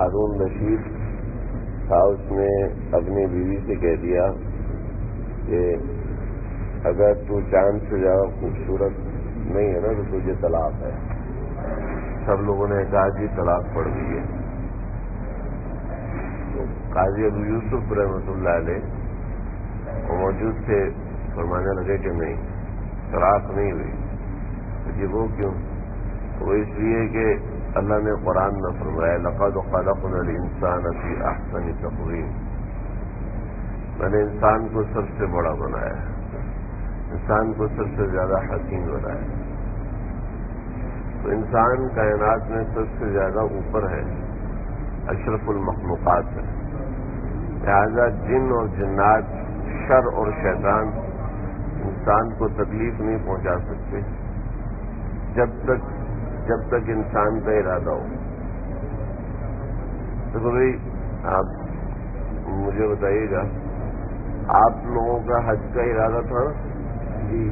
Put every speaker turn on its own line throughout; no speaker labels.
ہارون رشید تھا، اس نے اپنی بیوی سے کہہ دیا کہ اگر تو چاند سے زیادہ خوبصورت نہیں ہے نا تو تجھے طلاق ہے۔ سب لوگوں نے کہا جی طلاق پڑ گئی ہے۔ تو قاضی ابو یوسف رحمۃ اللہ علیہ وہ موجود تھے، فرمانے لگے کہ نہیں، طلاق نہیں ہوئی۔ تو جی وہ کیوں؟ وہ اس لیے کہ اللہ نے قرآن میں فرمایا لقد خلقنا الانسان فی احسن تقویم، میں نے انسان کو سب سے بڑا بنایا ہے، انسان کو سب سے زیادہ حسین بنایا۔ تو انسان کائنات میں سب سے زیادہ اوپر ہے، اشرف المخلوقات ہے، لہذا جن اور جنات، شر اور شیطان انسان کو تکلیف نہیں پہنچا سکتے جب تک انسان کا ارادہ ہو۔ تو بھائی آپ مجھے بتائیے گا، آپ لوگوں کا حج کا ارادہ تھا جی،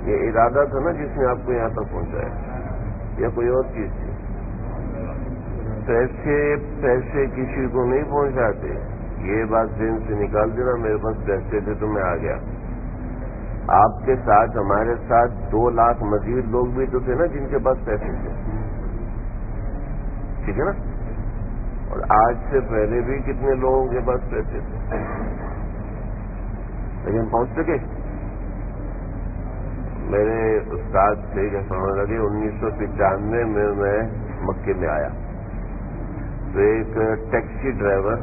یہ ارادہ تھا نا جس نے آپ کو یہاں تک پہنچایا، یا کوئی اور چیز تھی؟ پیسے کسی کو نہیں پہنچاتے، یہ بات ذہن سے نکال دینا، میرے پاس پیسے تھے تو میں آ گیا۔ آپ کے ساتھ، ہمارے ساتھ 2 لاکھ مزید لوگ بھی تو تھے نا جن کے پاس پیسے تھے، ٹھیک ہے نا؟ اور آج سے پہلے بھی کتنے لوگوں کے پاس پیسے تھے، لیکن پہنچ سکے؟ میرے استاد سے کہ سمجھ لگے 1995 میں مکے میں آیا تو ایک ٹیکسی ڈرائیور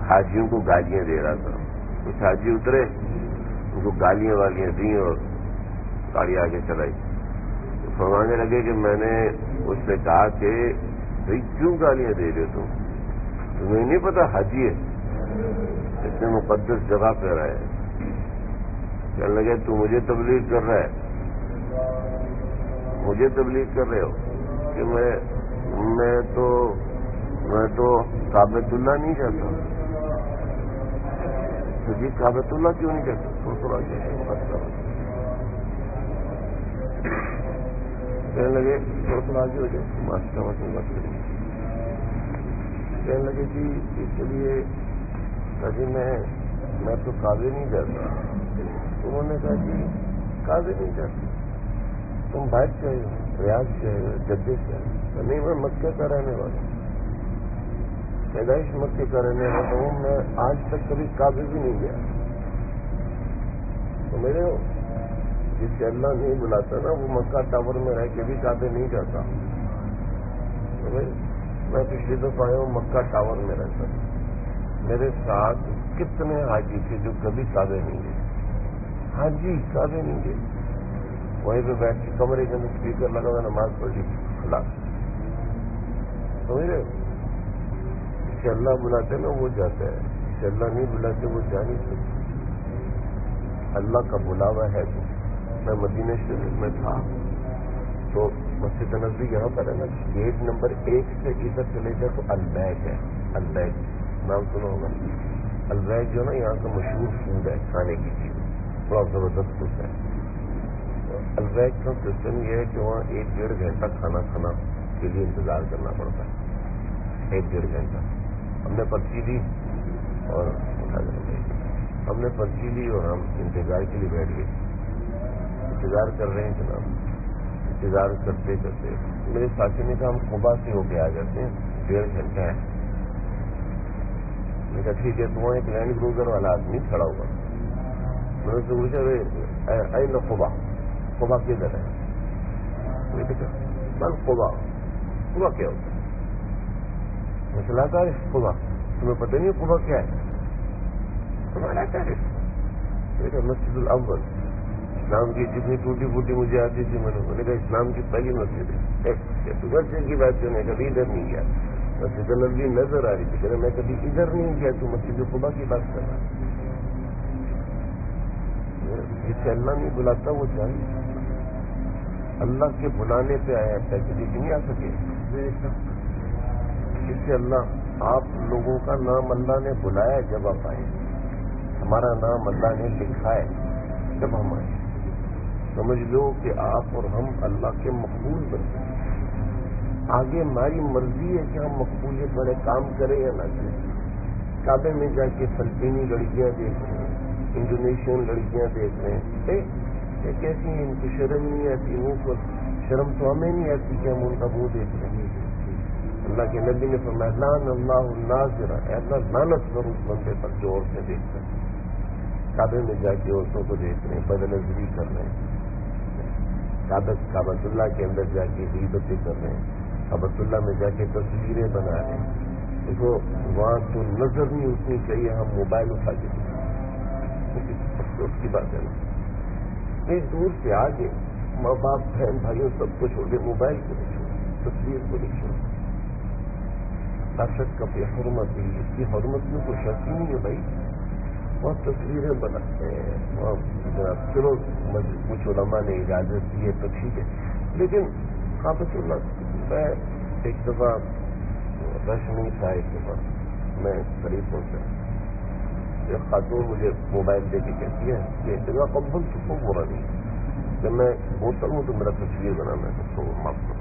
حاجیوں کو گالیاں دے رہا تھا۔ کچھ حاجی اترے، ان کو گالیاں والیاں دیں اور گاڑی آگے چلائی۔ تو فرمانے لگے کہ میں نے اس سے کہا کہ بھائی کیوں گالیاں دے رہے ہو تمہیں نہیں پتا حاجی ہے، اتنے مقدس جگہ پہ رہے۔ کہنے لگے تو مجھے تبلیغ کر رہا ہے، مجھے تبلیغ کر رہے ہو کہ میں تو کعبۃ اللہ نہیں جاتا۔ تو جی کعبۃ اللہ کیوں نہیں جاتا؟ تھوڑا کہنے لگے تھوڑا آگے ہو جائے، ماسٹر بات کریں۔ کہنے لگے جی اس کے لیے جی میں تو کعبے نہیں جاتا۔ انہوں نے کہا جی کعبے نہیں جاتا، تم بھاگ سے آئے ہو، ریاض سے آئے ہو، جدے سے آئے ہو؟ نہیں، میں مکے کا رہنے والا ہوں، پیدائش مکے کا رہنے والا ہوں، میں آج تک کبھی کعبے بھی نہیں گیا۔ تو میرے جس سے اللہ نہیں بلاتا نا وہ مکہ ٹاور میں رہ کے بھی کعبے نہیں جاتا۔ تو میں پچھلی دفعہ آیا ہوں، مکہ ٹاور میں رہتا تھا، میرے ساتھ کتنے حاجی تھے جو کبھی کعبے نہیں گئے، حاجی کعبے نہیں گئے، وہیں پہ بیٹھ کے کمرے کے اندر اسپیکر لگا ہوا، نماز پڑھی خلاص۔ سمجھ رہے ہو؟ جسے اللہ بلاتے نا وہ جاتا ہے، جسے اللہ نہیں بلاتے وہ جا نہیں سکتے۔ اللہ کا بلاوا ہے تو میں مدینہ شریف میں تھا تو مسجد نبوی یہاں پر ہے نا، گیٹ نمبر 1 سے ادھر چلے جائے تو البیگ ہے، البیگ نام سنا ہوگا۔ البیگ جو نا یہاں کا مشہور فوڈ ہے، کھانے کی چیز بڑا زبردست ہوتا ہے۔ البیگ کا سسٹم یہ ہے کہ وہاں 1-1.5 گھنٹہ کھانا کھانا کے لیے انتظار کرنا پڑتا ہے، 1-1.5 گھنٹہ۔ ہم نے پرچی دی اور ہم انتظار کے لیے بیٹھ گئے، انتظار کر رہے ہیں جناب، انتظار کرتے کرتے میرے ساتھی نے کہا ہم قبا سے ہو کے آ جاتے ہیں، 1.5 گھنٹہ ہے۔ میں کہا ٹھیک ہے، تو وہاں ایک لینڈ کروزر والا آدمی کھڑا ہوا، میں نے اس سے پوچھا اے قبا، قبا کدھر ہے؟ میں نے کہا بس قبا کیا ہوتا ہے؟ میں چلا کر قبا، تمہیں پتہ نہیں قبا کیا ہے؟ تمہارا تعریف مسجد الاول، اسلام کی جتنی ٹوٹی پھوٹی مجھے آتی تھی میں نے کہا اسلام کی پہلی مسجد ہے۔ مسجد کی بات کرنے کبھی ادھر نہیں گیا، مسجد نبوی نظر آ رہی تھی، کہ میں کبھی ادھر نہیں گیا، تو مسجد قبا کی بات کر رہا۔ جس سے اللہ نہیں بلاتا وہ جا نہیں سکتا، اللہ کے بلانے پہ آیا پیسے لے کے نہیں آ سکے۔ جس سے اللہ آپ لوگوں کا نام اللہ نے بلایا جب آپ آئے، ہمارا نام اللہ نے لکھا ہے جب ہم آئے، سمجھ لو کہ آپ اور ہم اللہ کے مقبول بن گئے۔ آگے ہماری مرضی ہے کہ ہم مقبولیت والے کام کریں یا نہ کریں. کعبے میں جا کے فلپینی لڑکیاں دیکھ رہے ہیں, انڈونیشین لڑکیاں دیکھ رہے ہیں, کیسی ہیں, ان کو شرم نہیں آتی, منہ پر شرم تو ہمیں نہیں آتی کہ ہم ان کا منہ دیکھ رہے ہیں. اللہ کے نبی نے فرمایا لعن اللہ الناظر, اللہ لعنت کر اس بندے پر جو عورتیں دیکھ رہے ہیں. کعبے میں جا کے عورتوں کو دیکھ رہے ہیں, بدنظری کر رہے ہیں, کعبۃ اللہ کے اندر جا کے غیبتیں کر رہے ہیں, کعبۃ اللہ میں جا کے تصویریں بنا رہے ہیں. دیکھو وہاں تو نظر نہیں اٹھنی چاہیے, ہم موبائل اٹھا کے افسوس کی بات ہے نا. ایک دور سے آگے ماں باپ بہن بھائیوں سب کو چھوڑ کے موبائل کو نہیں چھوڑ, تصویر کو نہیں چھوڑ. شک کا بے حرمت ہے, اس کی حرمت میں کوئی شک ہی نہیں ہے بھائی. وہاں تصویریں بناتے ہیں, وہاں چلو کچھ علماء نے اجازت دی ہے تو ٹھیک ہے, لیکن کعبۃ اللہ میں ایک دفعہ رش نہیں تھا, ایک دفعہ میں قریب پہنچا, ایک خاتون مجھے موبائل دے کے کہتی ہے کہ جگہ قبول تو کوئی برا نہیں, جب میں بولتا ہوں تو میرا تصویر بنانا ہے تو معاف کرو.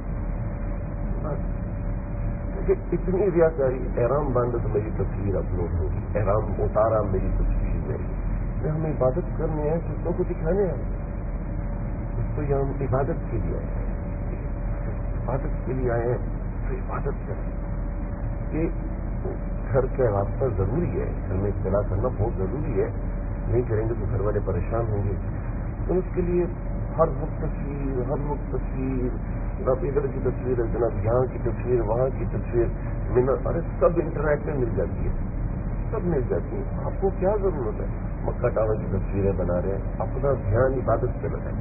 اتنی ریاکاری, احرام باندھا تو میری تصویر اپلوڈ ہوگی, احرام اتارا میری تصویر میں ہم عبادت کرنے آئے, دوسروں کو دکھانے آئے, اس کو یہ ہم عبادت کے لیے آئے, عبادت کے لیے آئے تو عبادت کریں. یہ گھر کا راستہ ضروری ہے, گھر میں اطلاع کرنا بہت ضروری ہے, نہیں کریں گے تو گھر والے پریشان ہوں گے. تو اس کے لیے ہر وقت تصویر, جناب ادھر کی تصویر ہے, جناب یہاں کی تصویر, وہاں کی تصویر, ارے سب انٹرنیٹ میں مل جاتی ہے, سب مل جاتی ہے. آپ کو کیا ضرورت ہے مکہ ٹاور کی تصویریں بنا رہے ہیں, اپنا دھیان عبادت پہ لگائیں.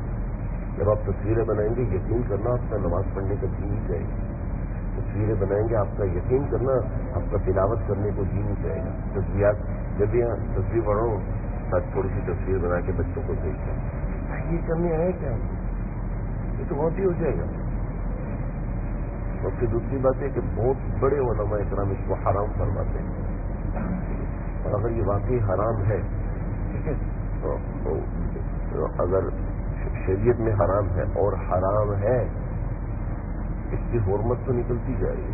جب آپ تصویریں بنائیں گے یقین کرنا آپ کا نماز پڑھنے کا جی نہیں جائے گا. تصویریں بنائیں گے آپ کا یقین کرنا آپ کا تلاوت کرنے کو جی نہیں جائے گا. تصویرات جب یہاں تصویر بڑھو ساتھ تھوڑی سی تصویر بنا کے بچوں کو دیکھیں, یہ کرنے آئے کیا, یہ تو بہت ہی ہو جائے گا. اور پھر دوسری بات ہے کہ بہت بڑے علماء اکرام اس کو حرام فرماتے ہیں, اور اگر یہ واقعی حرام ہے, ٹھیک ہے, تو اگر شریعت میں حرام ہے اور حرام ہے, اس کی حرمت تو نکلتی جائے گی.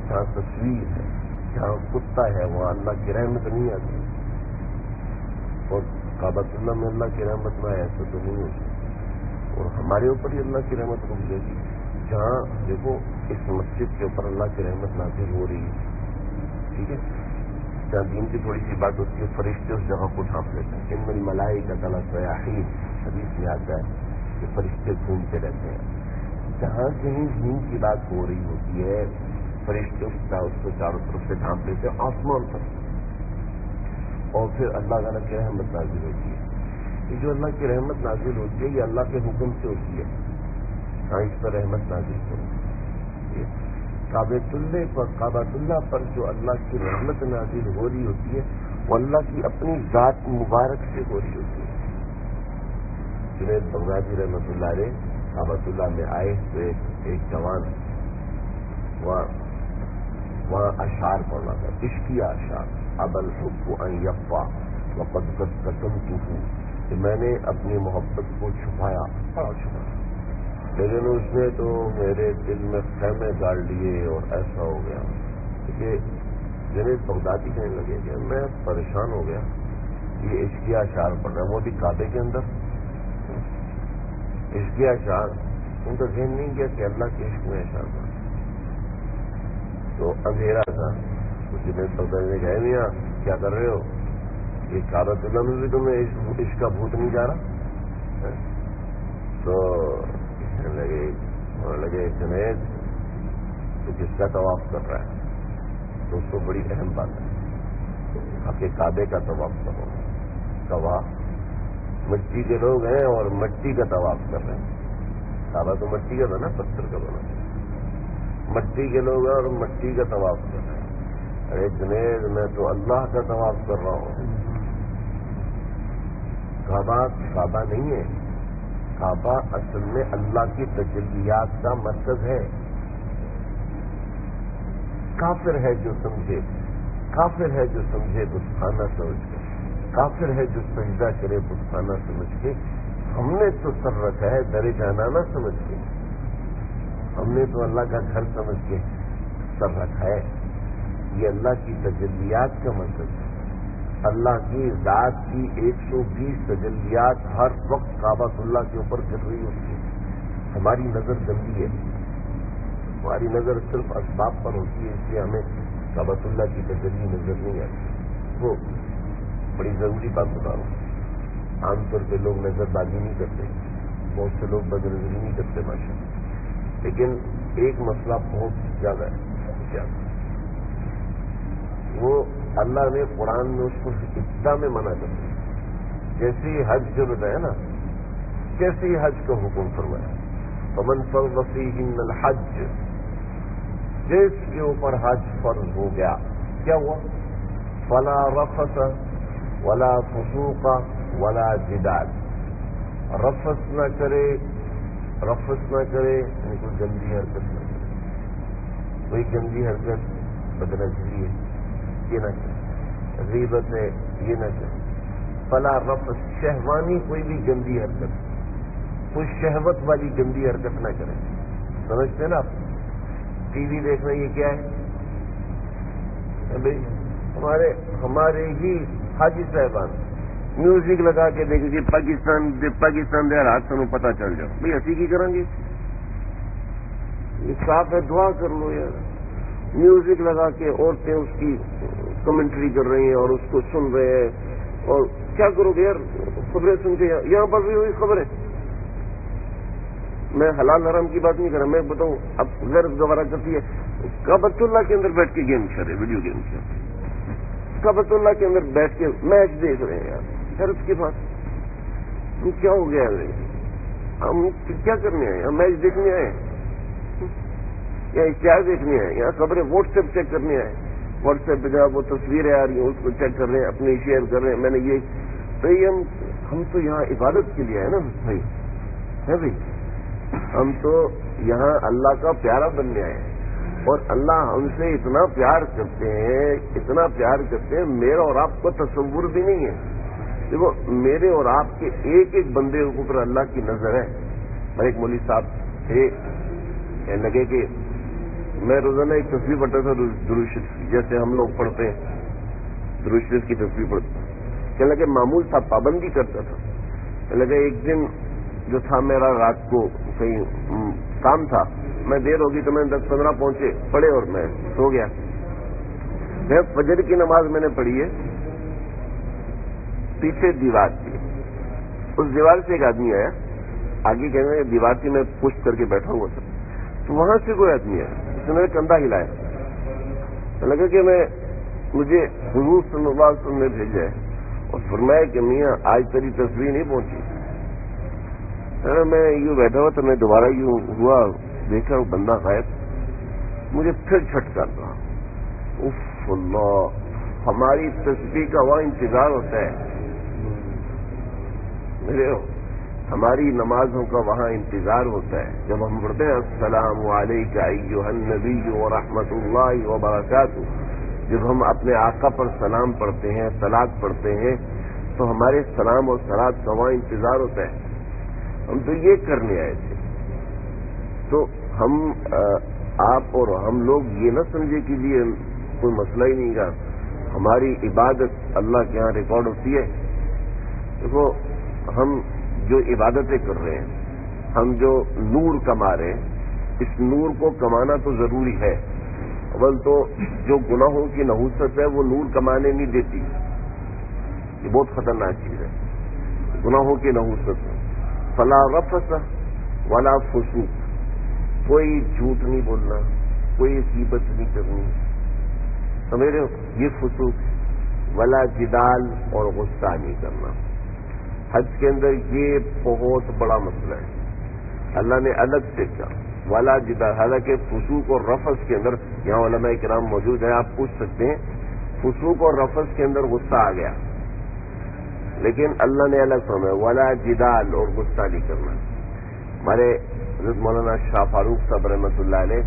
جہاں تصویر ہے, جہاں کتا ہے, وہاں اللہ کی رحمت نہیں آتی, اور کعبۃ اللہ میں اللہ کی رحمت نہ ہے ایسا تو نہیں ہوتی, اور ہمارے اوپر ہی اللہ کی رحمت رک جائے گی. جہاں دیکھو اس مسجد کے اوپر اللہ کی رحمت نازل ہو رہی ہے, ٹھیک ہے, جہاں دین کی تھوڑی سی بات ہوتی ہے, فرشتے اس جگہ کو ڈھانپ لیتے ہیں. ان میں الملائکۃ سیاحین, حدیث میں آتا ہے کہ فرشتے گھومتے رہتے ہیں. جہاں کہیں دین کی بات ہو رہی ہوتی ہے, فرشتے اس کو چاروں طرف سے ڈھانپ لیتے ہیں آسمان پر, اور پھر اللہ تعالیٰ کی رحمت نازل ہوتی ہے. یہ جو اللہ کی رحمت نازل ہوتی ہے یہ اللہ کے حکم سے ہوتی ہے, اس پر رحمت نازل کرو. کعبۃ اللہ پر جو اللہ کی رحمت نازل ہو رہی ہوتی ہے وہ اللہ کی اپنی ذات مبارک سے ہو رہی ہوتی ہے. جنید بغدادی رحمۃ اللہ علیہ کعبۃ اللہ میں آئے تو ایک جوان وہاں اشعار پڑھ رہا تھا, عشقی اشعار. اب الحب ان یخفی وقد کتمتہ, کہ میں نے اپنی محبت کو چھپایا, لیکن اس نے تو میرے دل میں خیمے گاڑ لیے اور ایسا ہو گیا. کہ جنید بغدادی کہنے لگے کہ میں پریشان ہو گیا, یہ عشقی اشعار پڑھ رہا ہے, وہ بھی کعبے کے اندر عشقی اشعار. ان کا ذہن نہیں کیا کہ اللہ کے عشق میں اشعار پڑھ. تو اندھیرا تھا, تو جنید بغدادی نے کہا میاں کیا کر رہے ہو, یہ کعبۃ اللہ میں بھی تمہیں عشق کا بھوت نہیں جا رہا. تو لگے جنید تو کس کا طواف کر رہا ہے, تو اس کو بڑی اہم بات ہے آپ کے کعبے کا طواف کرو. طواف مٹی کے لوگ ہیں اور مٹی کا طواف کر رہے ہیں. کعبہ تو مٹی کا تھا نا, پتھر کا بنا, مٹی کے لوگ ہیں اور مٹی کا طواف کر رہے ہیں. ارے جنید میں تو اللہ کا طواف کر رہا ہوں. کعبہ نہیں ہے, کعبہ اصل میں اللہ کی تجلیات کا مرکز ہے. کافر ہے جو سمجھے بتخانہ سمجھ کے, کافر ہے جو سجدہ کرے بتخانہ سمجھ کے. ہم نے تو سر رکھا ہے در جانانہ سمجھ کے. ہم نے تو اللہ کا گھر سمجھ کے سر رکھا ہے. یہ اللہ کی تجلیات کا مطلب ہے. اللہ کی ذات کی 120 تجلیات ہر وقت کعبۃ اللہ کے اوپر گر رہی ہوتی ہے. ہماری نظر گندی ہے, ہماری نظر صرف اسباب پر ہوتی ہے, اس لیے ہمیں کعبۃ اللہ کی تجلی نظر نہیں آتی. وہ بڑی ضروری بات بتا رہا ہوں. عام طور پہ لوگ نظر بازی نہیں کرتے, بہت سے لوگ بد نظری نہیں کرتے ماشاء اللہ, لیکن ایک مسئلہ بہت زیادہ ہے. کیا وہ اللہ نے قرآن میں اس کو ابتدا میں منع کر دیا. جیسے ہی حج جو بتایا نا, کیسے ہی حج کا حکم فرمایا, فمن فرض فیہن الحج, جس کے اوپر حج فرض ہو گیا, کیا ہوا؟ فلا رفث ولا فسوق ولا جدال. رفث نہ کرے, یعنی کوئی گندی حرکت نہ کرے, کوئی گندی حرکت بدنظری ہے یہ نہ کرے, غیبت ہے یہ نہ کرے. فلا رفث, شہوانی کوئی بھی گندی حرکت, کوئی شہوت والی گندی حرکت نہ کرے. سمجھتے نا آپ؟ ٹی وی دیکھنا یہ کیا ہے بھائی؟ ہمارے ہی حاجی صاحبان میوزک لگا کے دیکھیں گے, پاکستان دے حالات سنو پتہ چل جاؤ. بھائی اسی کی کریں گے, یہ صاف ہے, دعا کر لو یار. میوزک لگا کے عورتیں اس کی کمنٹری کر رہی ہیں اور اس کو سن رہے ہیں, اور کیا کرو گے یار؟ خبریں سن کے یہاں پر بھی ہوئی خبریں. میں حلال حرام کی بات نہیں کر رہا, میں بتاؤں اب غیر گوارا کرتی ہے. کعبۃ اللہ کے اندر بیٹھ کے گیم کھیل رہے, ویڈیو گیم کھیل رہے, کعبۃ اللہ کے اندر بیٹھ کے میچ دیکھ رہے ہیں یار. حیرت کی بات, کیا ہو گیا ہے؟ ہم کیا کرنے آئے؟ ہم میچ دیکھنے آئے یا اشتہار دیکھنے آئے یا خبریں واٹس ایپ چیک کرنے آئے؟ واٹس ایپ پہ جب وہ تصویریں آ رہی ہیں اس کو چیک کر رہے ہیں, اپنی شیئر کر رہے ہیں. میں نے یہ بھائی ہم تو یہاں عبادت کے لیے آئے نا بھائی, ہے بھائی, ہم تو یہاں اللہ کا پیارا بننے آئے ہیں, اور اللہ ہم سے اتنا پیار کرتے ہیں, اتنا پیار کرتے ہیں, میرا اور آپ کو تصور بھی نہیں ہے. دیکھو میرے اور آپ کے ایک ایک بندے کے اوپر اللہ کی نظر ہے. میں ایک مولوی صاحب تھے, لگے کہ میں روزانہ ایک تصویر پڑھتا تھا درود شریف, جیسے ہم لوگ پڑھتے ہیں درود شریف کی تصویر پڑھتا. کہنے لگے معمول تھا, پابندی کرتا تھا. کہنے لگے ایک دن جو تھا میرا رات کو کہیں کام تھا, میں دیر ہوگی تو میں 10-15 پہنچے پڑھے اور میں سو گیا. میں فجر کی نماز میں نے پڑھی ہے, پیچھے دیوار تھی, اس دیوار سے ایک آدمی آیا, آگے کہنے لگا دیوار تھی, میں پشت کر کے بیٹھا ہوا تھا, تو وہاں سے کوئی آدمی آیا, اس نے میرے کندھا ہلایا. لگا کہ مجھے حضور صلی اللہ علیہ وسلم نے بھیجا ہے, اور فرمایا کہ میاں آج تیری تصویر نہیں پہنچی. میں یوں بیٹھا ہوا تو میں دوبارہ یوں ہوا, دیکھا وہ بندہ غائب. مجھے پھر جھٹکا رہا, اف اللہ, ہماری تصویر کا وہاں انتظار ہوتا ہے میرے, ہماری نمازوں کا وہاں انتظار ہوتا ہے. جب ہم پڑھتے ہیں السلام علیکم ایھا النبی ورحمۃ اللہ وبرکاتہ, جب ہم اپنے آقا پر سلام پڑھتے ہیں, صلات پڑھتے ہیں, تو ہمارے سلام اور صلات کا وہاں انتظار ہوتا ہے. ہم تو یہ کرنے آئے تھے. تو ہم آپ اور ہم لوگ یہ نہ سمجھے کہ یہ کوئی مسئلہ ہی نہیں گا. ہماری عبادت اللہ کے ہاں ریکارڈ ہوتی ہے. دیکھو ہم جو عبادتیں کر رہے ہیں, ہم جو نور کما رہے ہیں, اس نور کو کمانا تو ضروری ہے. اول تو جو گناہوں کی نحوست ہے وہ نور کمانے نہیں دیتی, یہ بہت خطرناک چیز ہے, گناہوں کی نحوست. فلا رفث ولا فسوق, کوئی جھوٹ نہیں بولنا, کوئی غیبت نہیں کرنی, سمجھ رہے ہو, یہ فسوق. ولا جدال, اور غصہ نہیں کرنا. حج کے اندر یہ بہت بڑا مسئلہ ہے, اللہ نے الگ سے کہا ولا جدال. حالانکہ فسوق اور رفث کے اندر, یہاں علماء کرام موجود ہیں, آپ پوچھ سکتے ہیں, فسوق اور رفث کے اندر غصہ آ گیا, لیکن اللہ نے الگ فرمایا ولا جدال, اور غصہ نہیں کرنا. ہمارے حضرت مولانا شاہ فاروق صاحب رحمۃ اللہ علیہ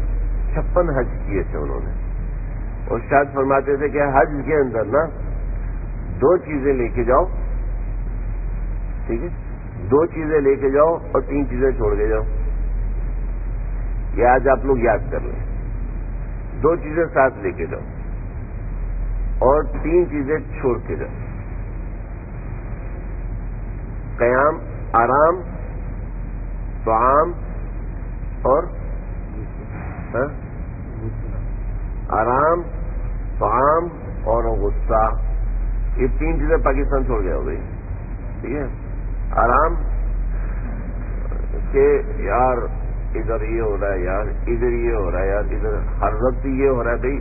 56 حج کیے تھے انہوں نے, اور شاید فرماتے تھے کہ حج کے اندر نا 2 چیزیں لے کے جاؤ, ٹھیک ہے, 2 چیزیں لے کے جاؤ اور 3 چیزیں چھوڑ کے جاؤ. یہ آج آپ لوگ یاد کر لیں. 2 چیزیں ساتھ لے کے جاؤ اور 3 چیزیں چھوڑ کے جاؤ. قیام، آرام، طعام اور آرام، طعام اور غصہ. یہ 3 چیزیں پاکستان چھوڑ گیا ہو گئی. ٹھیک ہے. آرام کہ یار ادھر یہ ہو رہا ہے، یار ادھر یہ ہو رہا ہے، یار ادھر ہر وقت یہ ہو رہا ہے. بھائی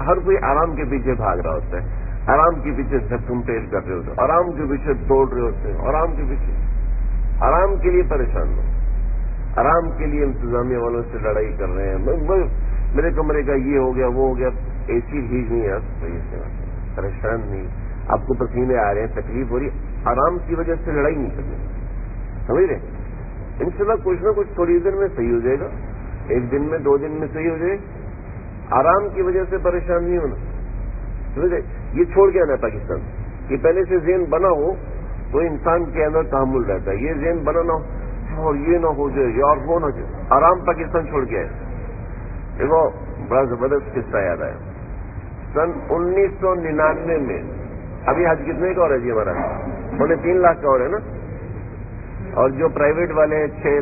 ہر کوئی آرام کے پیچھے بھاگ رہا ہوتا ہے، آرام کے پیچھے جھکم پیل کر رہے ہوتے ہیں، آرام کے پیچھے دوڑ رہے ہوتے ہیں، آرام کے پیچھے. آرام کے لیے پریشان ہو، آرام کے لیے انتظامیہ والوں سے لڑائی کر رہے ہیں. میرے کمرے کا یہ ہو گیا، وہ ہو گیا. اے سی ٹھیک نہیں ہے، صحیح سے پریشان نہیں، آپ کو پسینے آ رہے ہیں، تکلیف ہو رہی ہے. آرام کی وجہ سے لڑائی نہیں کرنی. سمجھ رہے؟ انشاءاللہ کچھ نہ کچھ تھوڑی دیر میں صحیح ہو جائے گا. 1 دن میں 2 دن میں صحیح ہو جائے. آرام کی وجہ سے پریشان نہیں ہونا. سمجھ رہے؟ یہ چھوڑ کے آنا ہے پاکستان. یہ پہلے سے ذہن بنا ہو تو انسان کے اندر تحمل رہتا ہے. یہ ذہن بنا نہ ہو اور یہ نہ ہو جائے اور وہ نہ جائے. آرام پاکستان چھوڑ کے آئے. دیکھو بڑا زبردست قصہ یاد آیا. سن 1999 میں ابھی حج کتنے کا ہو رہا ہے جی ہمارا؟ 3.5 لاکھ کا ہو رہا ہے نا. اور جو پرائیویٹ والے 6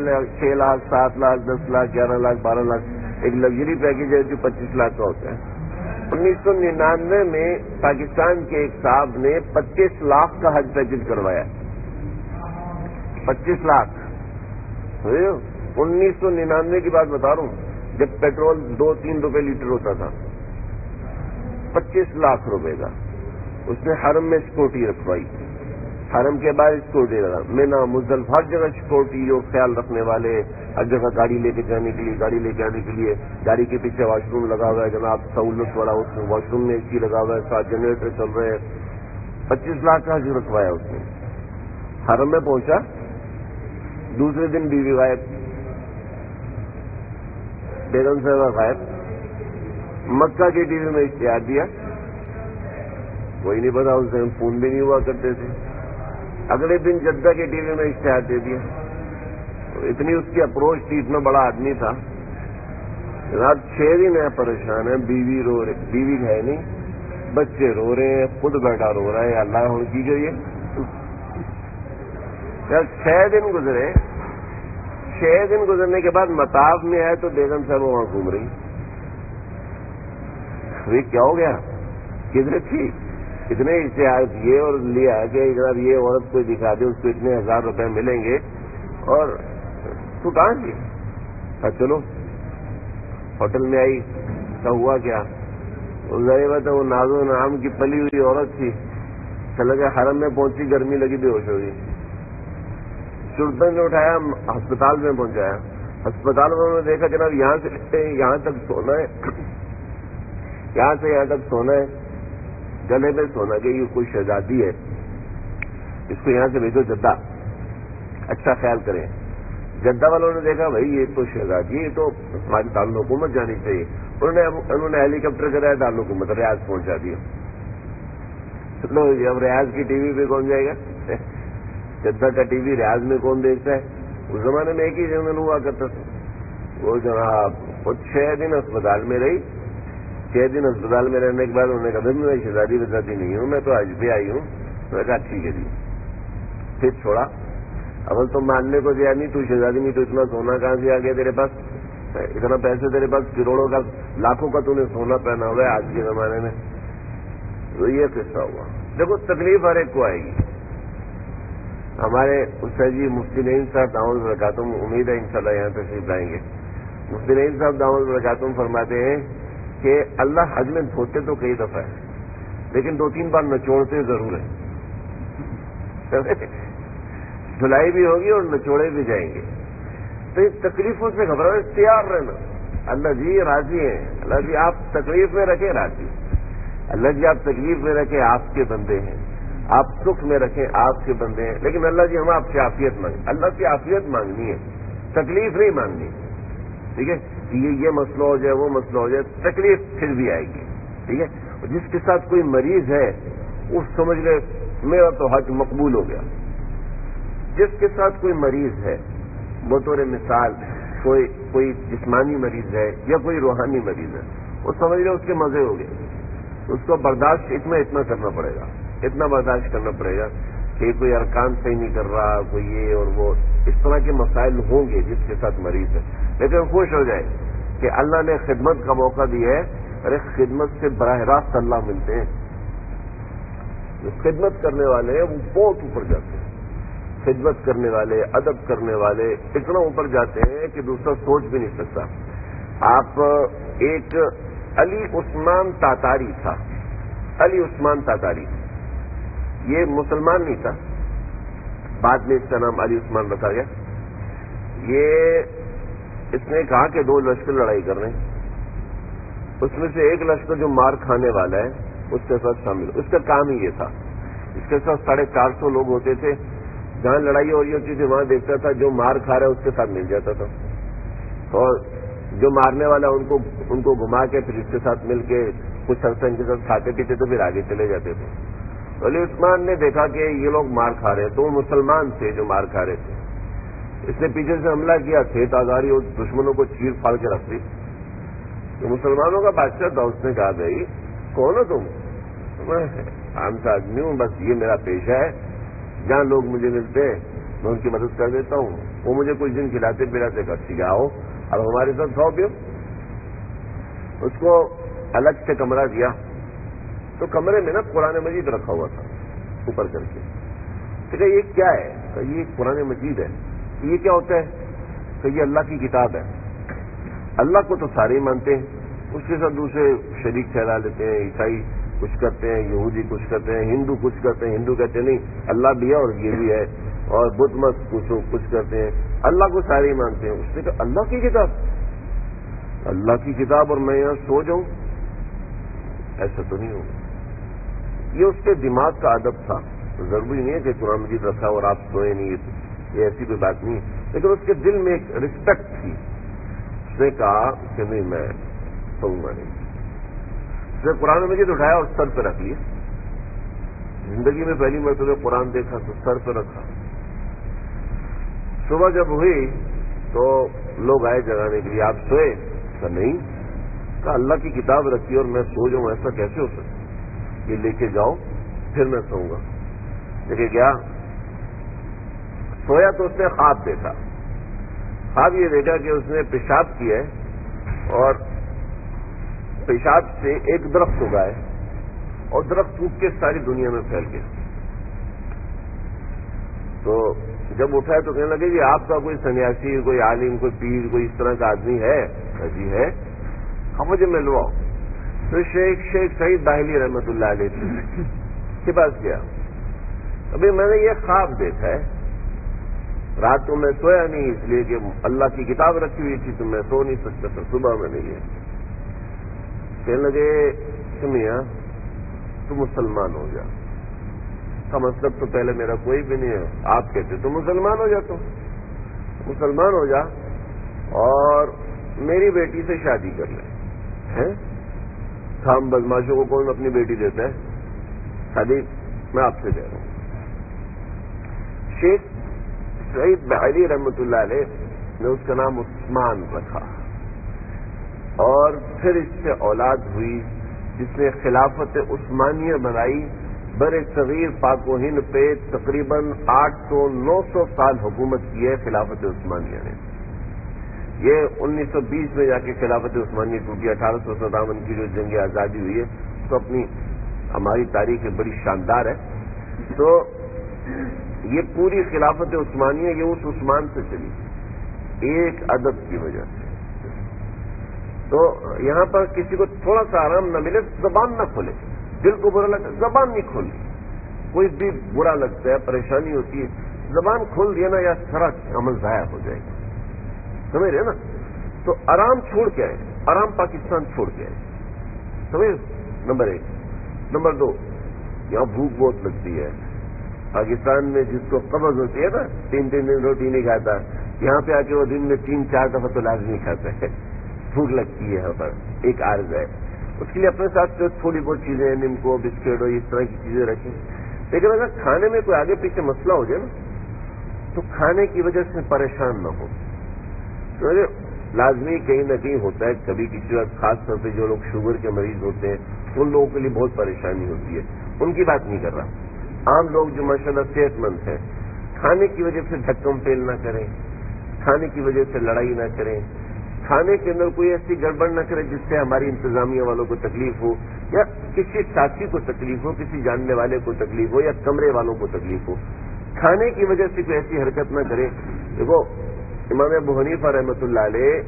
لاکھ 7 لاکھ 10 لاکھ 11 لاکھ 12 لاکھ. ایک لگژری پیکج ہے جو 25 لاکھ کا ہوتا ہے. 1999 میں پاکستان کے ایک صاحب نے 25 لاکھ کا حج پیکج کروایا. 25 لاکھ. 1999 کی بات بتا رہا ہوں جب پیٹرول 2-3 روپے لیٹر ہوتا تھا. 25 لاکھ روپے کا اس نے حرم میں سیکورٹی رکھوائی. حرم کے بعد سیکورٹی لگا. مینا مزدلفہ ہر جگہ سیکورٹی، جو خیال رکھنے والے، ہر جگہ گاڑی لے کے جانے کے لیے، گاڑی لے کے آنے کے لیے. گاڑی کے پیچھے واش روم لگا ہوا ہے جناب، سہولت والا. اس میں واش روم میں اے سی لگا ہوا ہے، 7 جنریٹر چل رہے ہیں. 25 لاکھ کا حج رکھوایا اس نے. حرم میں پہنچا، دوسرے دن بیوی غائب، بیگم صاحبہ غائب. مکہ کے ٹی وی میں اشتہار دیا، کوئی نہیں پتا، اس دن فون بھی نہیں ہوا کرتے تھے. اگلے دن جدہ کے ٹی وی میں اشتہار دے دیا. اتنی اس کی اپروچ تھی، اتنا بڑا آدمی تھا. رات 6 دن ہے پریشان ہے. بیوی رو رہے، بیوی ہے نہیں، بچے رو رہے ہیں، خود بیٹھا رو رہا ہے. اللہ ہو کی گئی. 6 دن گزرے. 6 دن گزرنے کے بعد مطاف میں آئے تو بیگم صاحب وہاں گھوم رہی. کیا ہو گیا؟ کدھر تھی؟ اتنے اشتہار کیے اور لیا کہ جناب یہ عورت کو دکھا دے، اس کو اتنے 1000 روپے ملیں گے. اور تو کہاں تھی؟ چلو ہوٹل میں آئی. تو ہوا کیا؟ ظاہر بات ہے وہ ناز و نعام کی پلی ہوئی عورت تھی. چلا گیا حرم میں پہنچی، گرمی لگی، بے ہوش ہو گئی. چڑتن نے اٹھایا، ہسپتال میں پہنچایا. ہسپتال میں انہوں نے دیکھا جناب یہاں سے یہاں تک سونا ہے، یہاں سے یہاں تک سونا ہے، گلے میں سونا کہ یہ کوئی شہزادی ہے، اس کو یہاں سے بھیجو جدہ. اچھا خیال کریں. جدہ والوں نے دیکھا بھائی یہ تو شہزادی ہے، یہ تو ہماری دارالحکومت جانی چاہیے. انہوں نے ہیلی کاپٹر کرایا، دارالحکومت ریاض پہنچا دیا. لو اب ریاض کی ٹی وی پہ کون جائے گا؟ جدہ کا ٹی وی ریاض میں کون دیکھتا ہے؟ اس زمانے میں ایک ہی جنگل ہوا کرتا تھا. وہ جناب وہ 6 دن اسپتال میں رہی. 6 دن اسپتال میں رہنے کے بعد انہوں نے کہا میں شہزادی وزادی نہیں ہوں، میں تو آج بھی آئی ہوں. میں نے کہا ٹھیک ہے جی. پھر چھوڑا. اول تو ماننے کو دیا نہیں، تو شہزادی نہیں تو اتنا سونا کہاں سے آ گیا تیرے پاس؟ اتنا پیسے تیرے پاس، کروڑوں کا لاکھوں کا تو نے سونا پہنا ہوا ہے آج کے زمانے میں. تو یہ قصہ ہوا. دیکھو تکلیف ہر ایک کو آئے گی. ہمارے استاد جی مفتی نعیم صاحب دامت برکاتہم، امید ہے انشاءاللہ یہاں تشریف لائیں گے. مفتی نعیم صاحب دامت برکاتہم فرماتے ہیں کہ اللہ حج میں دھوتے تو کئی دفعہ ہے، لیکن 2-3 بار نچوڑتے ضرور ہیں. دھلائی بھی ہوگی اور نچوڑے بھی جائیں گے. تو اس تکلیفوں سے گھبرانے تیار رہنا. اللہ جی راضی ہیں، اللہ جی آپ تکلیف میں رکھیں راضی. اللہ جی آپ تکلیف میں رکھیں، آپ کے بندے ہیں. آپ سکھ میں رکھیں، آپ کے بندے ہیں. لیکن اللہ جی ہم آپ سے عافیت مانگیں. اللہ سے عافیت مانگنی ہے، تکلیف نہیں مانگنی. ٹھیک ہے؟ یہ مسئلہ ہو جائے، وہ مسئلہ ہو جائے، تکلیف پھر بھی آئے گی. ٹھیک ہے؟ جس کے ساتھ کوئی مریض ہے اس سمجھ لے میرا تو حج مقبول ہو گیا. جس کے ساتھ کوئی مریض ہے، بطور مثال کوئی جسمانی مریض ہے یا کوئی روحانی مریض ہے، وہ سمجھ لے اس کے مزے ہو گئے، اس کو برداشت اتنا کرنا پڑے گا، اتنا برداشت کرنا پڑے گا کہ کوئی ارکان صحیح نہیں کر رہا، کوئی یہ اور وہ، اس طرح کے مسائل ہوں گے جس کے ساتھ مریض ہے، لیکن خوش ہو جائے کہ اللہ نے خدمت کا موقع دیا ہے۔ ارے خدمت سے براہ راست اللہ ملتے ہیں، جو خدمت کرنے والے ہیں وہ بہت اوپر جاتے ہیں، خدمت کرنے والے، ادب کرنے والے اتنا اوپر جاتے ہیں کہ دوسرا سوچ بھی نہیں سکتا۔ آپ ایک علی عثمان تاتاری تھا، علی عثمان تاتاری، یہ مسلمان نہیں تھا، بعد میں اس کا نام علی عثمان رکھا گیا۔ اس نے کہا کہ 2 لشکر لڑائی کر رہے ہیں، اس میں سے ایک لشکر جو مار کھانے والا ہے اس کے ساتھ شامل، اس کا کام ہی یہ تھا۔ اس کے ساتھ 450 لوگ ہوتے تھے، جہاں لڑائی ہو رہی ہوتی تھی وہاں دیکھتا تھا، جو مار کھا رہا ہے اس کے ساتھ مل جاتا تھا، اور جو مارنے والا ان کو گھما کے پھر اس کے ساتھ مل کے کچھ عرصہ ان کے ساتھ کھاتے پیتے تو پھر آگے چلے جاتے تھے۔ علی عثمان نے دیکھا کہ یہ لوگ مار کھا رہے ہیں، تو وہ مسلمان تھے جو مار کھا رہے تھے، اس نے پیچھے سے حملہ کیا، کھیت آزاری اور دشمنوں کو چیر پھاڑ کے رکھ دی۔ تو مسلمانوں کا بادشاہ تھا، اس نے کہا بھائی کون ہو تم؟ میں عام سا آدمی ہوں، بس یہ میرا پیشہ ہے، جہاں لوگ مجھے ملتے ہیں میں ان کی مدد کر دیتا ہوں، وہ مجھے کچھ دن کھلاتے پلاتے کرتی آؤ اب ہمارے ساتھ کھاؤ پیو۔ اس کو الگ سے کمرہ دیا، تو کمرے میں نا قرآن مجید رکھا ہوا تھا اوپر کر کے۔ تو کہ یہ کیا ہے؟ کہ یہ قرآن مجید ہے۔ یہ کیا ہوتا ہے؟ کہ یہ اللہ کی کتاب ہے۔ اللہ کو تو سارے ہی مانتے ہیں، اس کے ساتھ دوسرے شریک ٹھہرا لیتے ہیں، عیسائی کچھ کرتے ہیں، یہودی کچھ کرتے ہیں، ہندو کچھ کرتے ہیں، ہندو کہتے ہیں نہیں اللہ بھی ہے اور یہ بھی ہے، اور بدھ مت کچھ کرتے ہیں، اللہ کو سارے ہی مانتے ہیں۔ اس نے کہا اللہ کی کتاب، اللہ کی کتاب اور میں یہاں سو جاؤں؟ ایسا تو نہیں ہوگا۔ یہ اس کے دماغ کا ادب تھا، ضروری نہیں ہے کہ قرآن مجید رکھا اور آپ سوئے نہیں، یہ ایسی کوئی بات نہیں ہے، لیکن اس کے دل میں ایک رسپیکٹ تھی۔ اس نے کہا کہ نہیں میں سوؤں گا نہیں۔ اس نے قرآن مجید اٹھایا اور سر پہ رکھ لیا۔ زندگی میں پہلی مرتبہ قرآن دیکھا تو سر پہ رکھا۔ صبح جب ہوئی تو لوگ آئے جگانے کے لیے، آپ سوئے؟ کہا نہیں۔ کہا اللہ کی کتاب رکھی اور میں سو جاؤں، ایسا کیسے ہو سکتا؟ یہ لے کے جاؤ پھر میں سوؤں گا۔ لے کے گیا، سویا تو اس نے خواب دیکھا۔ خواب یہ دیکھا کہ اس نے پیشاب کیا ہے اور پیشاب سے ایک درخت اگا ہے اور درخت ٹوٹ کے ساری دنیا میں پھیل گیا۔ تو جب اٹھا تو کہنے لگے کہ آپ کا کوئی سنیاسی، کوئی عالم، کوئی پیر، کوئی اس طرح کا آدمی ہے؟ جی ہے۔ ہم مجھے ملواؤ۔ تو شیخ سعید باہلی رحمۃ اللہ علیہ کے پاس گیا۔ ابھی میں نے یہ خواب دیکھا ہے، رات کو میں سویا نہیں اس لیے کہ اللہ کی کتاب رکھی ہوئی تھی تو میں سو نہیں سکتا تھا، صبح میں نہیں ہے۔ کہنے لگے کہ میاں تو مسلمان ہو جا۔ کا مطلب تو پہلے میرا کوئی بھی نہیں ہے، آپ کہتے تو مسلمان ہو جاتا ہوں، مسلمان ہو جا اور میری بیٹی سے شادی کر لے۔ ہم بدماشوں کو کون اپنی بیٹی دیتا ہے؟ شادی میں آپ سے دے رہا ہوں۔ شیخ سعید باہلی رحمۃ اللہ علیہ نے اس کا نام عثمان رکھا، اور پھر اس سے اولاد ہوئی جس نے خلافت عثمانیہ بنائی۔ بر صغیر پاک و ہند پہ تقریباً 800-900 سال حکومت کی ہے خلافت عثمانیہ نے۔ یہ 1920 میں جا کے خلافت عثمانیہ ٹوٹی، 1857 کی جو جنگ آزادی ہوئی ہے تو اپنی ہماری تاریخ بڑی شاندار ہے۔ تو یہ پوری خلافت عثمانیہ یہ اس عثمان سے چلی ایک ادب کی وجہ سے۔ تو یہاں پر کسی کو تھوڑا سا آرام نہ ملے زبان نہ کھولے، دل کو برا لگتا ہے زبان نہیں کھولی، کوئی بھی برا لگتا ہے، پریشانی ہوتی ہے، زبان کھول دیا نا یا سارا عمل ضائع ہو جائے گا، سمجھ رہے نا؟ تو آرام چھوڑ کے آئے، آرام پاکستان چھوڑ کے آئے، سمجھ؟ نمبر 1۔ نمبر 2، یہاں بھوک بہت لگتی ہے پاکستان میں، جس کو قبض ہوتی ہے نا 3 دن روٹی نہیں کھاتا، یہاں پہ آ کے وہ دن میں 3-4 دفعہ تو لازمی کھاتا ہے، بھوک لگتی ہے یہاں پر، ایک عارض ہے۔ اس کے لیے اپنے ساتھ تھوڑی بہت چیزیں، نمکو، بسکٹ اور اس طرح کی چیزیں رکھیں، لیکن اگر کھانے میں کوئی آگے پیچھے مسئلہ ہو جائے نا تو کھانے کی وجہ سے پریشان نہ ہو، لازمی کہیں نہ کہیں ہوتا ہے کبھی کسی وقت، خاص طور پہ جو لوگ شوگر کے مریض ہوتے ہیں ان لوگوں کے لیے بہت پریشانی ہوتی ہے. ان کی بات نہیں کر رہا. عام لوگ جو ماشاءاللہ صحت مند ہیں، کھانے کی وجہ سے دھکم پیل نہ کریں، کھانے کی وجہ سے لڑائی نہ کریں، کھانے کے اندر کوئی ایسی گڑبڑ نہ کرے جس سے ہماری انتظامیہ والوں کو تکلیف ہو، یا کسی ساتھی کو تکلیف ہو، کسی جاننے والے کو تکلیف ہو، یا کمرے والوں کو تکلیف ہو. کھانے کی وجہ سے کوئی ایسی حرکت نہ کرے. دیکھو امام ابو حنیفہ رحمۃ اللہ علیہ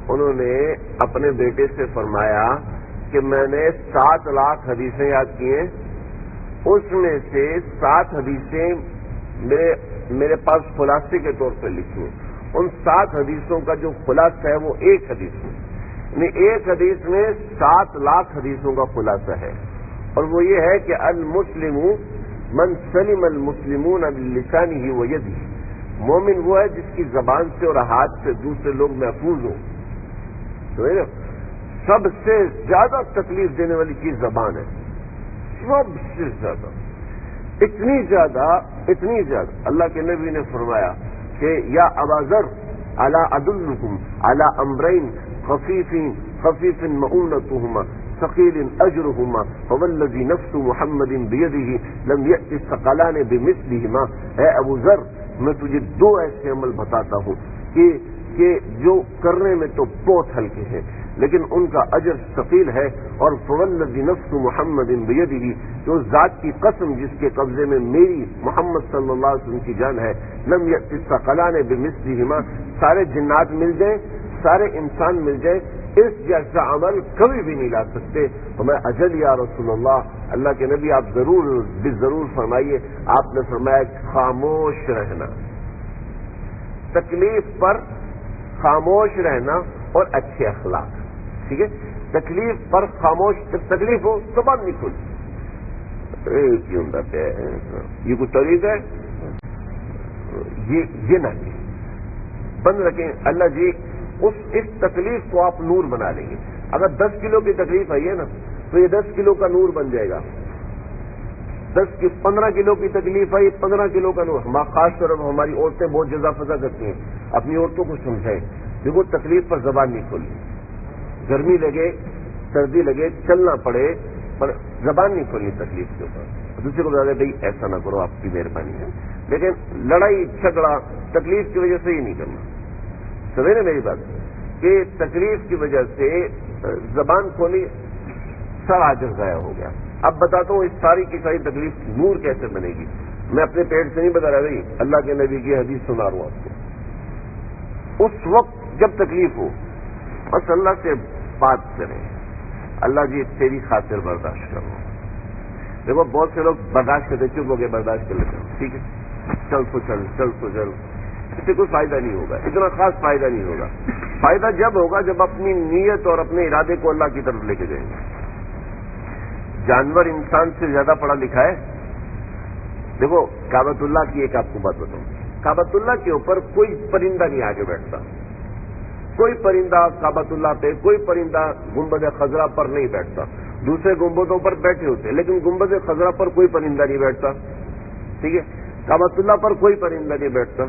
انہوں نے اپنے بیٹے سے فرمایا کہ میں نے 7 لاکھ حدیثیں یاد کی ہیں، اس میں سے 7 حدیثیں میرے پاس خلاصے کے طور پہ لکھی ہیں. ان 7 حدیثوں کا جو خلاصہ ہے وہ ایک حدیث میں، یعنی ایک حدیث میں 7 لاکھ حدیثوں کا خلاصہ ہے. اور وہ یہ ہے کہ المسلم من سلم المسلمون بلسانہ ویدہ. مومن وہ ہے جس کی زبان سے اور ہاتھ سے دوسرے لوگ محفوظ ہوں. سب سے زیادہ تکلیف دینے والی چیز زبان ہے، سب سے زیادہ، اتنی زیادہ اللہ کے نبی نے فرمایا کہ یا ابا ذر الا ادلکم علی امرین خفیف مؤونتهما ثقیل اجرهما فوالذی نفس محمد بیدہ لم یأت الثقلان بمثلہما. اے ابو ذر میں تجھے 2 ایسے عمل بتاتا ہوں کہ جو کرنے میں تو بہت ہلکے ہیں لیکن ان کا اجر ثقیل ہے. اور فوالذی نفس محمد بیدہ، جو ذات کی قسم جس کے قبضے میں میری محمد صلی اللہ علیہ وسلم کی جان ہے، لم یأت الثقلان بمثلہما، سارے جنات مل جائیں، سارے انسان مل جائیں، اس جیسا عمل کبھی بھی نہیں لا سکتے. تو میں اجل یا رسول اللہ کے نبی آپ ضرور فرمائیے. آپ نے فرمایا خاموش رہنا، تکلیف پر خاموش رہنا اور اچھے اخلاق. ٹھیک ہے، تکلیف پر خاموش، تکلیف ہو زبان نہیں کھلتی. کیوں بتاتے ہیں یہ کوئی طریقہ ہے؟ یہ نہ بند رکھیں. اللہ جی اس تکلیف کو آپ نور بنا لیں گے. اگر 10 کلو کی تکلیف آئی ہے نا تو یہ 10 کلو کا نور بن جائے گا. 15 کلو کی تکلیف آئی، 15 کلو کا نور. خاص طور پر ہماری عورتیں بہت جزا فضا کرتی ہیں، اپنی عورتوں کو سمجھائیں. دیکھو تکلیف پر زبان نہیں کھولنی، گرمی لگے سردی لگے چلنا پڑے پر زبان نہیں کھولنی تکلیف کے اوپر. دوسرے کو بتا دیں بھائی ایسا نہ کرو، آپ کی مہربانی ہے. لیکن لڑائی جھگڑا تکلیف کی وجہ سے ہی نہیں کرنا. سمجھے نا میری بات کہ تکلیف کی وجہ سے زبان کھولی، سارا اجر ضائع ہو گیا. اب بتاتا ہوں اس ساری کی ساری تکلیف نور کیسے بنے گی. میں اپنے پیٹ سے نہیں بتا رہا بھائی، اللہ کے نبی کی حدیث سنا رہا ہوں آپ کو. اس وقت جب تکلیف ہو بس اللہ سے بات کریں، اللہ جی تیری خاطر برداشت کرو. دیکھو بہت سے لوگ برداشت کرتے، چپ ہو کے برداشت کر لیتے ہیں، ٹھیک ہے چل تو چل، اس سے کوئی فائدہ نہیں ہوگا، اتنا خاص فائدہ نہیں ہوگا. فائدہ جب ہوگا جب اپنی نیت اور اپنے ارادے کو اللہ کی طرف لے کے جائیں گے. جانور انسان سے زیادہ پڑھا لکھا ہے. دیکھو کعبۃ اللہ کی ایک آپ کو بات بتاؤں، کعبۃ اللہ کے اوپر کوئی پرندہ نہیں آگے بیٹھتا. کوئی پرندہ کعبۃ اللہ پہ، کوئی پرندہ گنبد خضرا پر نہیں بیٹھتا. دوسرے گنبدوں پر بیٹھے ہوتے لیکن گنبد خضرا پر کوئی پرندہ نہیں بیٹھتا. ٹھیک ہے، کعبۃ اللہ پر کوئی پرندہ نہیں بیٹھتا.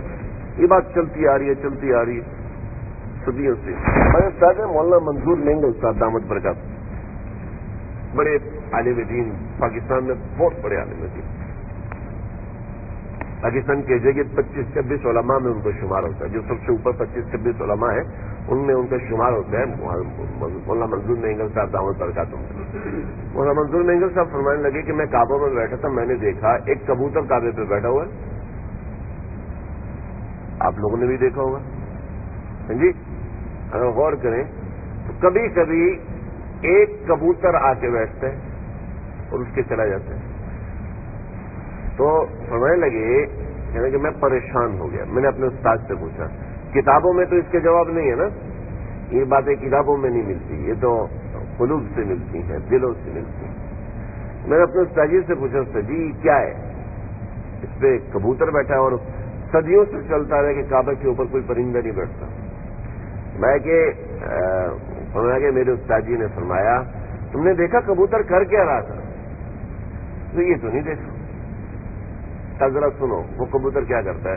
یہ بات چلتی آ رہی ہے صدیوں سے. میں استاد مولانا منظور مینگل صاحب دامت برکات، بڑے عالم دین، پاکستان میں بہت بڑے عالم دین. پاکستان کے جگہ 25-26 علماء میں ان کا شمار ہوتا ہے. جو سب سے اوپر 25-26 علماء ہیں ان میں ان کا شمار ہوتا ہے. مولانا منظور مینگل صاحب دامت برکات. مولانا منظور مینگل صاحب فرمانے لگے کہ میں کعبہ میں بیٹھا تھا، میں نے دیکھا ایک کبوتر کعبے پہ بیٹھا ہوا ہے. آپ لوگوں نے بھی دیکھا ہوگا جی. اگر غور کریں تو کبھی کبھی ایک کبوتر آ کے بیٹھتا ہے اور اس کے چلا جاتا ہے. تو فرمانے لگے یعنی کہ میں پریشان ہو گیا. میں نے اپنے استاد سے پوچھا، کتابوں میں تو اس کے جواب نہیں ہے نا، یہ باتیں کتابوں میں نہیں ملتی، یہ تو قلوب سے ملتی ہیں، دلوں سے ملتی ہیں. میں نے اپنے استاد جی سے پوچھا، استاد جی کیا ہے؟ اس پہ کبوتر بیٹھا ہے اور صدیوں سے چلتا رہا کہ کعبہ کے اوپر کوئی پرندہ نہیں بیٹھتا. میں کہ فرمایا کہ میرے استاد جی نے فرمایا تم نے دیکھا کبوتر کر کیا رہا تھا؟ تو یہ تو نہیں دیکھا. ذرا سنو وہ کبوتر کیا کرتا ہے.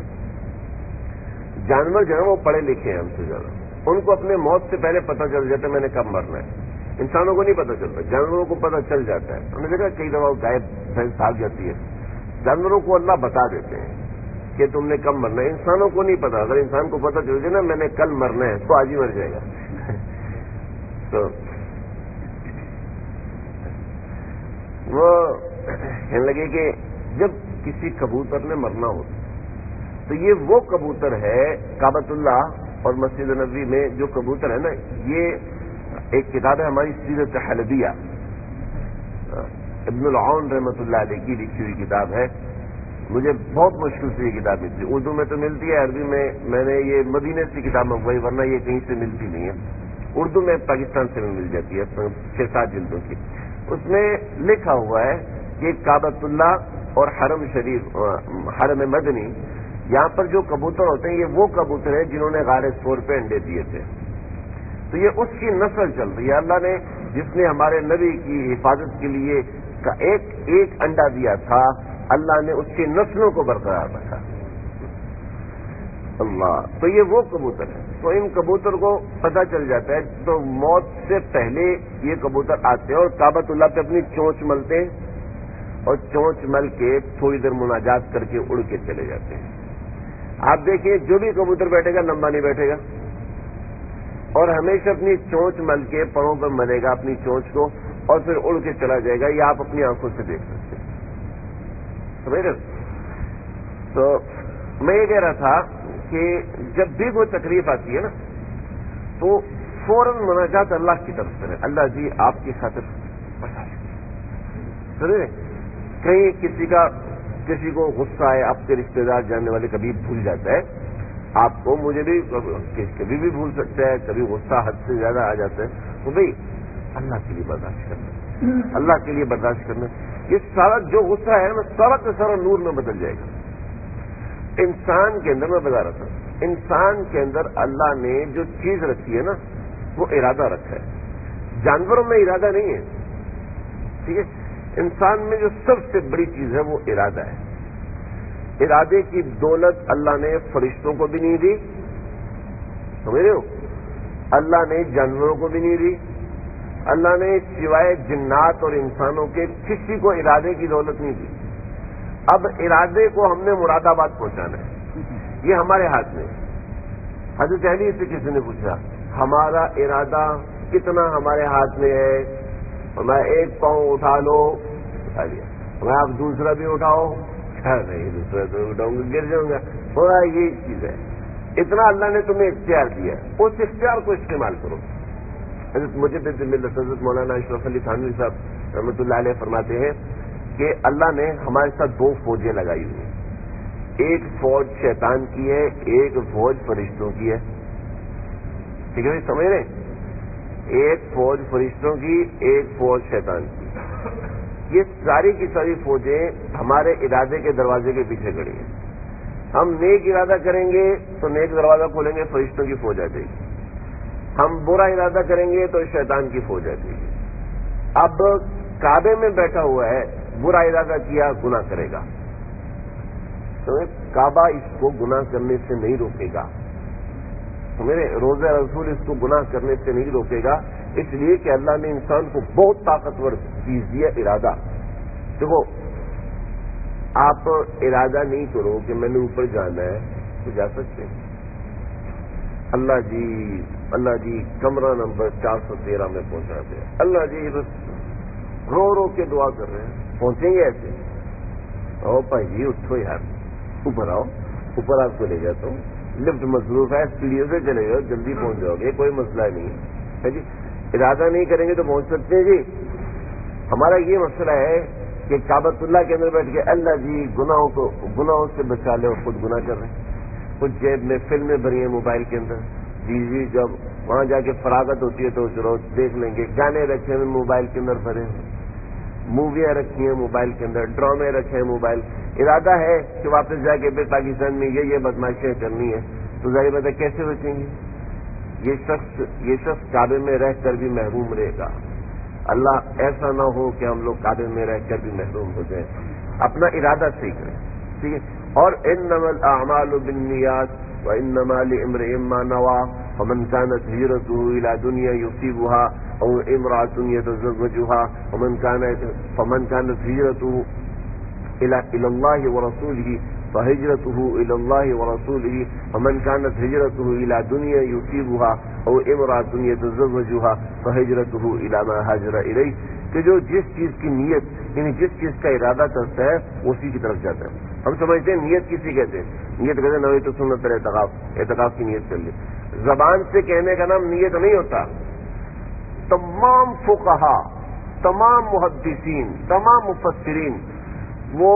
جانور جو ہے وہ پڑھے لکھے ہیں ہم سے زیادہ. ان کو اپنے موت سے پہلے پتہ چل جاتا ہے میں نے کب مرنا ہے. انسانوں کو نہیں پتہ چلتا, جانوروں کو پتہ چل جاتا ہے. ہم نے دیکھا کئی دفعہ گائے بھینس بھاگ جاتی ہے, جانوروں کو اللہ بتا دیتے ہیں کہ تم نے کب مرنا ہے. انسانوں کو نہیں پتا. اگر انسان کو پتہ چل جائے نا میں نے کل مرنا ہے تو آج ہی مر جائے گا. تو وہ کہنے لگے کہ جب کسی کبوتر نے مرنا ہو تو یہ وہ کبوتر ہے کعبۃ اللہ اور مسجد نبوی میں جو کبوتر ہے نا, یہ ایک کتاب ہے ہماری سیرت حلبیہ, ابن العون رحمۃ اللہ علیہ کی لکھی ہوئی کتاب ہے. مجھے بہت مشکل سے یہ کتاب ملتی ہے. اردو میں تو ملتی ہے, عربی میں نے یہ مدینے سے کتاب منگوائی, ورنہ یہ کہیں سے ملتی نہیں ہے. اردو میں پاکستان سے مل جاتی ہے 6-7 جلدوں کی. اس میں لکھا ہوا ہے کہ کعبۃ اللہ اور حرم شریف, حرم مدنی, یہاں پر جو کبوتر ہوتے ہیں یہ وہ کبوتر ہیں جنہوں نے غار ثور پہ انڈے دیے تھے. تو یہ اس کی نسل چل رہی ہے. اللہ نے جس نے ہمارے نبی کی حفاظت کے لیے ایک انڈا دیا تھا, اللہ نے اس کی نسلوں کو برقرار رکھا. اللہ, تو یہ وہ کبوتر ہے. تو ان کبوتر کو پتہ چل جاتا ہے تو موت سے پہلے یہ کبوتر آتے ہیں اور کعبۃ اللہ پہ اپنی چونچ ملتے ہیں اور چونچ مل کے تھوڑی دیر مناجات کر کے اڑ کے چلے جاتے ہیں. آپ دیکھیں جو بھی کبوتر بیٹھے گا لمبا نہیں بیٹھے گا اور ہمیشہ اپنی چونچ مل کے پروں پر ملے گا اپنی چونچ کو اور پھر اڑ کے چلا جائے گا. یہ آپ اپنی آنکھوں سے دیکھ سکتے ہیں. سمجھ رہے؟ تو میں یہ کہہ رہا تھا کہ جب بھی کوئی تکلیف آتی ہے نا تو فوراً مناجات اللہ کی طرف سے, اللہ جی آپ کی خاطر بتا دیں. سمجھ رہے؟ کہیں کسی کو غصہ ہے, آپ کے رشتے دار جاننے والے کبھی بھول جاتا ہے آپ کو, مجھے بھی کبھی بھی بھول سکتا ہے, کبھی غصہ حد سے زیادہ آ جاتا ہے. تو بھائی اللہ کے لیے برداشت کرنا, اللہ کے لیے برداشت کرنا. یہ سارا جو غصہ ہے نا سارا کا سارا نور میں بدل جائے گا. انسان کے اندر, میں بتا رہا تھا, انسان کے اندر اللہ نے جو چیز رکھی ہے نا وہ ارادہ رکھا ہے. جانوروں میں ارادہ نہیں ہے, ٹھیک ہے. انسان میں جو سب سے بڑی چیز ہے وہ ارادہ ہے. ارادے کی دولت اللہ نے فرشتوں کو بھی نہیں دی, سمجھ رہے ہو, اللہ نے جانوروں کو بھی نہیں دی, اللہ نے سوائے جنات اور انسانوں کے کسی کو ارادے کی دولت نہیں دی. اب ارادے کو ہم نے مراد آباد پہنچانا ہے, یہ ہمارے ہاتھ میں. حضرت علی سے کسی نے پوچھا ہمارا ارادہ کتنا ہمارے ہاتھ میں ہے, میں ایک پاؤں اٹھا لو, اٹھا لیا, میں آپ دوسرا بھی اٹھاؤ, نہیں دوسرا تو اٹھاؤں گا گر جاؤں گا. تھوڑا یہ چیز ہے, اتنا اللہ نے تمہیں اختیار دیا, اس اختیار کو استعمال کرو. حضرت مجھب ملت حضرت مولانا اشرف علی تھانوی صاحب رحمۃ اللہ علیہ فرماتے ہیں کہ اللہ نے ہمارے ساتھ 2 فوجیں لگائی ہوئی ہیں. ایک فوج شیطان کی ہے, ایک فوج فرشتوں کی ہے. ٹھیک ہے, سمجھ رہے ہیں؟ ایک فوج فرشتوں کی, ایک فوج شیطان کی. یہ ساری کی ساری فوجیں ہمارے ارادے کے دروازے کے پیچھے کھڑی ہیں. ہم نیک ارادہ کریں گے تو نیک دروازہ کھولیں گے, فرشتوں کی فوج آ جائے گی. ہم برا ارادہ کریں گے تو شیطان کی فوج آ جائے گی. اب کعبے میں بیٹھا ہوا ہے, برا ارادہ کیا گناہ کرے گا, تو کعبہ اس کو گناہ کرنے سے نہیں روکے گا. میرے روزہ رسول اس کو گناہ کرنے سے نہیں روکے گا, اس لیے کہ اللہ نے انسان کو بہت طاقتور چیز دی ہے, ارادہ. دیکھو آپ ارادہ نہیں کرو کہ میں نے اوپر جانا ہے تو جا سکتے ہیں. اللہ جی کمرہ نمبر 413 میں پہنچا دے, اللہ جی بس رو رو کے دعا کر رہے ہیں, پہنچیں گے ایسے؟ او بھائی جی اٹھو یار, اوپر آؤ, اوپر آپ کو لے جاتا ہوں, لفٹ مصروف ہے, سیڑھیوں سے چلے جاؤ, جلدی پہنچ جاؤ گے, کوئی مسئلہ نہیں ہے جی. ارادہ نہیں کریں گے تو پہنچ سکتے ہیں جی. ہمارا یہ مسئلہ ہے کہ کعبۃ اللہ کے اندر بیٹھ کے اللہ جی گناہوں سے بچا لے, اور خود گناہ کر رہے ہیں. کچھ جیب میں فلمیں بھری ہیں موبائل کے اندر, جی جب وہاں جا کے فراغت ہوتی ہے تو چلو دیکھ لیں گے. گانے رکھے ہوئے موبائل کے اندر بھرے ہیں, موویاں رکھی ہیں موبائل کے اندر, ڈرامے رکھے ہیں موبائل. ارادہ ہے کہ واپس جا کے پاکستان میں یہ بدماشیاں کرنی ہے, تو ظاہر بات ہے کیسے بچیں گے؟ یہ شخص کعبے میں رہ کر بھی محروم رہے گا. اللہ ایسا نہ ہو کہ ہم لوگ کعبے میں رہ کر بھی محروم ہو جائیں. اپنا ارادہ صحیح کریں, ٹھیک ہے. اور انما الاعمال بالنیات وانما لامرئ ما نوى, فمن كانت هجرته إلى دنيا يصيبها أو امرأة يتزوجها فمن كانت هجرته إلى الله ورسوله فهجرته إلى الله ورسوله ومن كانت هجرته إلى دنيا يصيبها أو امرأة يتزوجها فهجرته إلى ما هاجر إليه کہ جو جس چیز کی نیت یعنی جس چیز کا ارادہ کرتا ہے اسی کی طرف جاتا ہے. ہم سمجھتے ہیں نیت کسی کہتے ہیں, نیت کہتے ہیں نویت سنت اعتکاف کی نیت کر لی. زبان سے کہنے کا نام نیت نہیں ہوتا. تمام فقہا, تمام محدثین, تمام مفسرین وہ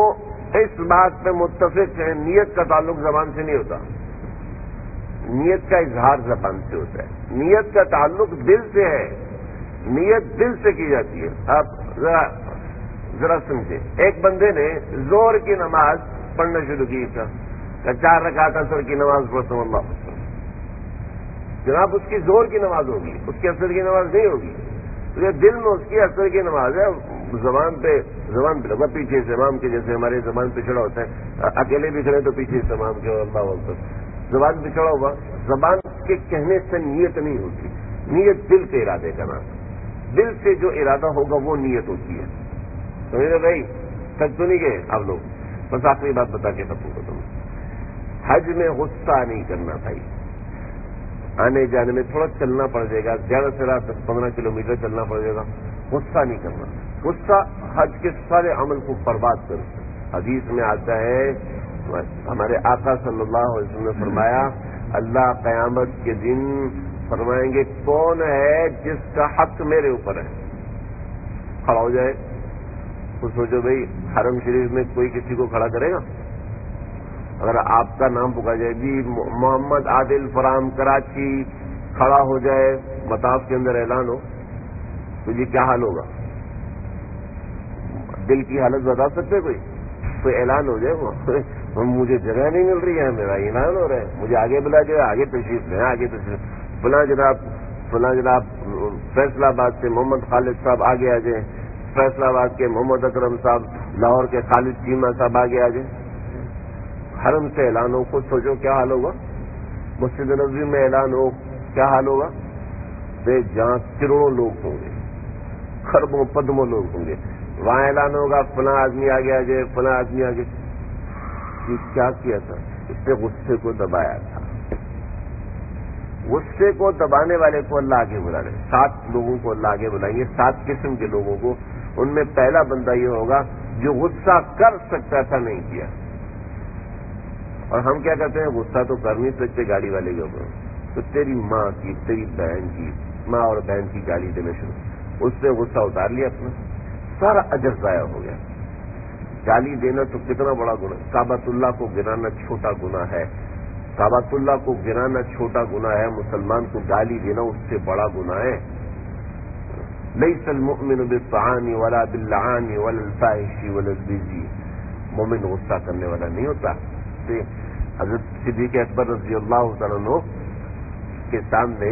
اس بات پہ متفق ہے نیت کا تعلق زبان سے نہیں ہوتا. نیت کا اظہار زبان سے ہوتا ہے. نیت کا تعلق دل سے ہے. نیت دل سے کی جاتی ہے. آپ ذرا سمجھیں, ایک بندے نے زور کی نماز پڑھنا شروع کی تھا, 4 رکعت اثر کی نماز پڑھتا ہوں اللہ اکبر. جناب اس کی زور کی نماز ہوگی, اس کی اثر کی نماز نہیں ہوگی. تو یہ دل میں اس کی اثر کی نماز ہے. زبان پہ لگا پیچھے سے امام کے جیسے ہمارے زبان پہ چڑھا ہوتا ہے, اکیلے بھی کھڑے تو پیچھے سے امام کے اللہ اکبر. زبان پہ چڑھا ہوا, زبان کے کہنے سے نیت نہیں ہوتی. نیت دل کے ارادے کا نام. دل سے جو ارادہ ہوگا وہ نیت ہوتی ہے. سمجھے بھائی, تک تو نہیں گئے آپ لوگ. بس آخری بات بتا کے تب کو تم حج میں غصہ نہیں کرنا بھائی. آنے جانے میں تھوڑا چلنا پڑ جائے گا, زیادہ سے زیادہ 15 کلومیٹر چلنا پڑ جائے گا. غصہ نہیں کرنا. غصہ حج کے سارے عمل کو برباد کر. حدیث میں آتا ہے, ہمارے آقا صلی اللہ علیہ وسلم نے فرمایا, اللہ قیامت کے دن فرمائیں گے کون ہے جس کا حق میرے اوپر ہے. کھڑا ہو جائے. تو سوچو بھائی, حرم شریف میں کوئی کسی کو کھڑا کرے گا؟ اگر آپ کا نام پکارا جائے جی محمد عادل فرام کراچی, کھڑا ہو جائے, مطاف کے اندر اعلان ہو, تو یہ کیا حال ہوگا؟ دل کی حالت بتا سکتے کوئی اعلان ہو جائے وہ مجھے جگہ نہیں مل رہی ہے, میرا اعلان ہو رہا ہے, مجھے آگے بلا جائے, آگے تشریف لیں, آگے تشریف. فلاں جناب فیصلہ آباد سے محمد خالد صاحب آگے آ جائیں, فیصلہ آباد کے محمد اکرم صاحب, لاہور کے خالد چیمہ صاحب آگے آ جائیں. حرم سے اعلان ہو, خود سوچو کیا حال ہوگا. مسجد نبوی میں اعلان ہو, کیا حال ہوگا. جہاں کروڑوں لوگ ہوں گے, خربوں پدموں لوگ ہوں گے, وہاں اعلان ہوگا فلاں آدمی آگے آ جائے, فلاں آدمی آگے. کیا کیا تھا؟ اس نے غصے کو دبایا تھا. غصے کو دبانے والے کو اللہ آگے بلا رہے. 7 لوگوں کو اللہ آگے بلائیں گے, 7 قسم کے لوگوں کو. ان میں پہلا بندہ یہ ہوگا جو غصہ کر سکتا تھا نہیں کیا. اور ہم کیا کہتے ہیں, غصہ تو کر نہیں سکتے گاڑی والے کے اوپر, تو تیری ماں کی, تیری بہن کی, ماں اور بہن کی گالی دینا شروع. اس سے غصہ اتار لیا اپنا, سارا اجر ضائع ہو گیا. گالی دینا تو کتنا بڑا گناہ. کعبۃ اللہ کو گرانا چھوٹا گناہ ہے. کعبۃ اللہ کو گرانا چھوٹا گناہ ہے, مسلمان کو گالی دینا اس سے بڑا گناہ ہے. لیس المؤمن بالطعان ولا باللعان ولا الفاحش ولا البذی. مومن غصہ کرنے والا نہیں ہوتا. حضرت صدیق اکبر رضی اللہ تعالیٰ عنہ کے سامنے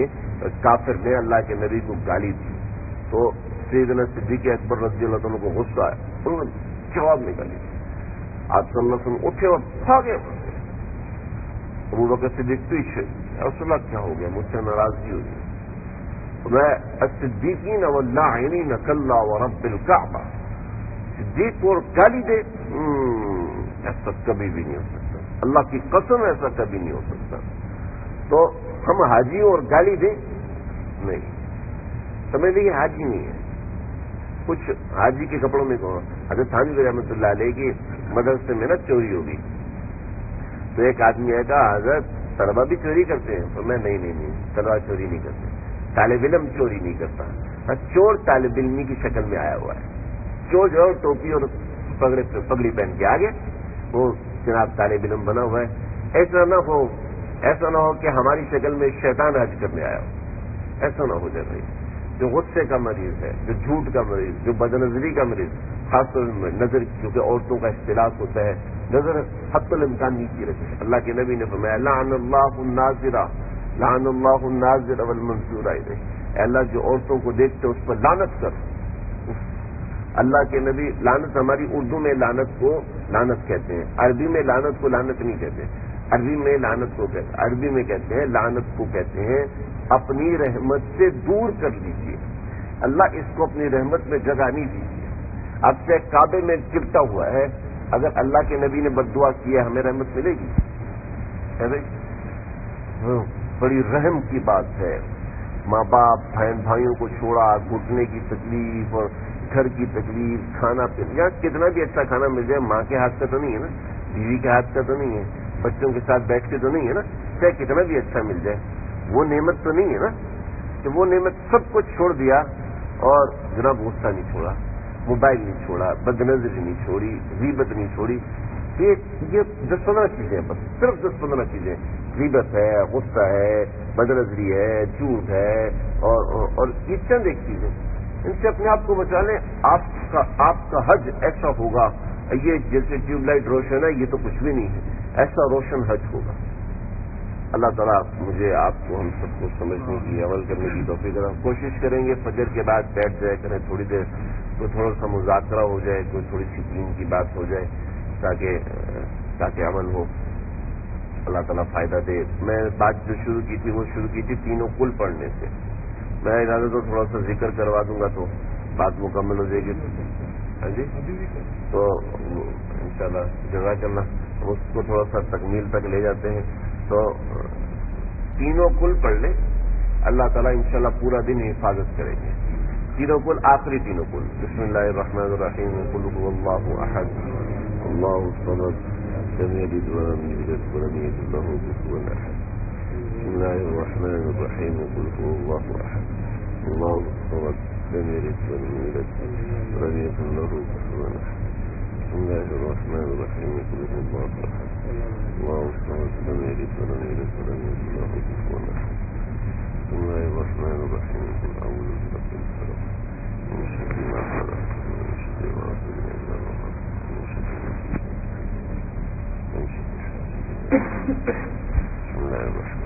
کافر نے اللہ کے نبی کو گالی دی, تو سیدنا صدیق اکبر رضی اللہ تعالیٰ کو غصہ آیا, انہوں نے جواب نکالی. آپ صلی اللہ علیہ وسلم اٹھے اور بھاگے. ابو بکر صدیق پیچھے, رسول اللہ کیا ہو گیا, مجھ سے ناراضگی ہو گئی. میں الصدیقین واللاعنین کلا ورب الکعبہ, صدیق کو گالی دے, ایسا کبھی بھی نہیں ہو سکتا. اللہ کی قسم ایسا کبھی نہیں ہو سکتا. تو ہم حاجی اور گالی دیں نہیں, سمجھ لیجیے حاجی نہیں ہے. کچھ حاجی کے کپڑوں میں کہو, حضرت تھانوی رحمۃ اللہ علیہ کی مدرسے میں نا چوری ہوگی, تو ایک آدمی ہے کہا حضرت طلبہ بھی چوری کرتے ہیں, تو میں نہیں طلبہ چوری نہیں کرتے, طالب علم چوری نہیں کرتا. چور طالب علمی کی شکل میں آیا ہوا ہے. چور جو ٹوپی اور پگڑی پہن کے آگے, وہ جناب طالب علم بنا ہوا ہے. ایسا نہ ہو کہ ہماری شکل میں شیطان حج کرنے آیا ہو. ایسا نہ ہو جائے بھائی. جو غصے کا مریض ہے, جو جھوٹ کا مریض, جو بدنظری کا مریض, خاص طور پر نظر, کیونکہ عورتوں کا اختلاف ہوتا ہے, نظر حتی الامکان نیچی رکھے. اللہ کے نبی نے فرمایا لعن اللہ الناظر والمنظور الیہ. اے اللہ جو عورتوں کو دیکھتے اس پر لعنت کر. اللہ کے نبی, لعنت ہماری اردو میں لعنت کو لعنت کہتے ہیں, عربی میں لعنت کو لعنت نہیں کہتے. عربی میں لعنت کو کہتے ہیں لعنت کو کہتے ہیں اپنی رحمت سے دور کر لیجیے. اللہ اس کو اپنی رحمت میں جگہ نہیں دیجیے. اب سے کعبے میں چپٹا ہوا ہے, اگر اللہ کے نبی نے بد دعا کیا ہمیں رحمت ملے گی؟ ہے بھائی, بڑی رحم کی بات ہے. ماں باپ بہن بھائیوں کو چھوڑا, گھٹنے کی تکلیف اور گھر کی تکلیف, کھانا پینا, کتنا بھی اچھا کھانا مل جائے ماں کے ہاتھ کا تو نہیں ہے نا, بیوی کے ہاتھ کا تو نہیں ہے, بچوں کے ساتھ بیٹھ کے تو نہیں ہے نا, چاہے کتنا بھی اچھا مل جائے وہ نعمت تو نہیں ہے نا. کہ وہ نعمت سب کچھ چھوڑ دیا اور جناب غصہ نہیں چھوڑا, موبائل نہیں چھوڑا, بدنظری نہیں چھوڑی, غیبت نہیں چھوڑی. یہ 10-15 چیزیں, بس صرف 10-15 چیزیں. غیبت ہے, غصہ ہے, بدنظری ہے, جھوٹ ہے, اور یہ چند ایک چیزیں. ان سے اپنے آپ کو بچا لیں. آپ کا حج ایسا ہوگا, یہ جیسے ٹیوب لائٹ روشن ہے, یہ تو کچھ بھی نہیں ہے, ایسا روشن حج ہوگا. اللہ تعالیٰ مجھے آپ کو ہم سب کو سمجھنے کی, عمل کرنے کی توفیق دے. کوشش کریں گے فجر کے بعد بیٹھ جائے کریں تھوڑی دیر, تو تھوڑا سا مذاکرہ ہو جائے, کوئی تھوڑی سی دین کی بات ہو جائے, تاکہ عمل ہو. اللہ تعالیٰ فائدہ دے. میں بات جو شروع کی تھی وہ شروع کی تھی تینوں کل پڑھنے سے. میں ارادہ تو تھوڑا سا ذکر کروا دوں گا تو بات مکمل ہو جائے گی. ہاں جی, تو انشاءاللہ جزاک اللہ اس کو تھوڑا سا تکمیل تک لے جاتے ہیں. تو تینوں کل پڑھ لیں, اللہ تعالیٰ انشاءاللہ پورا دن حفاظت کریں گے. تینوں کل, آخری تینوں کل. بسم اللہ الرحمن الرحیم, قل هو اللہ احد اللہ الصمد لم یلد ولم یولد ولم یکن له کفوا احد. بسم اللہ الرحمن الرحیم, قل هو اللہ احد اللہ الصمد لم یلد ولم یولد ولم یکن له کفوا احد. بسم اللہ الرحمن الرحیم, قل هو اللہ احد اللہ الصمد لم یلد ولم یولد ولم یکن له کفوا احد. بسم اللہ الرحمن الرحیم, قل اعوذ برب الفلق من شر ما خلق ومن شر غاسق اذا وقب ومن شر حاسد. بسم اللہ الرحمن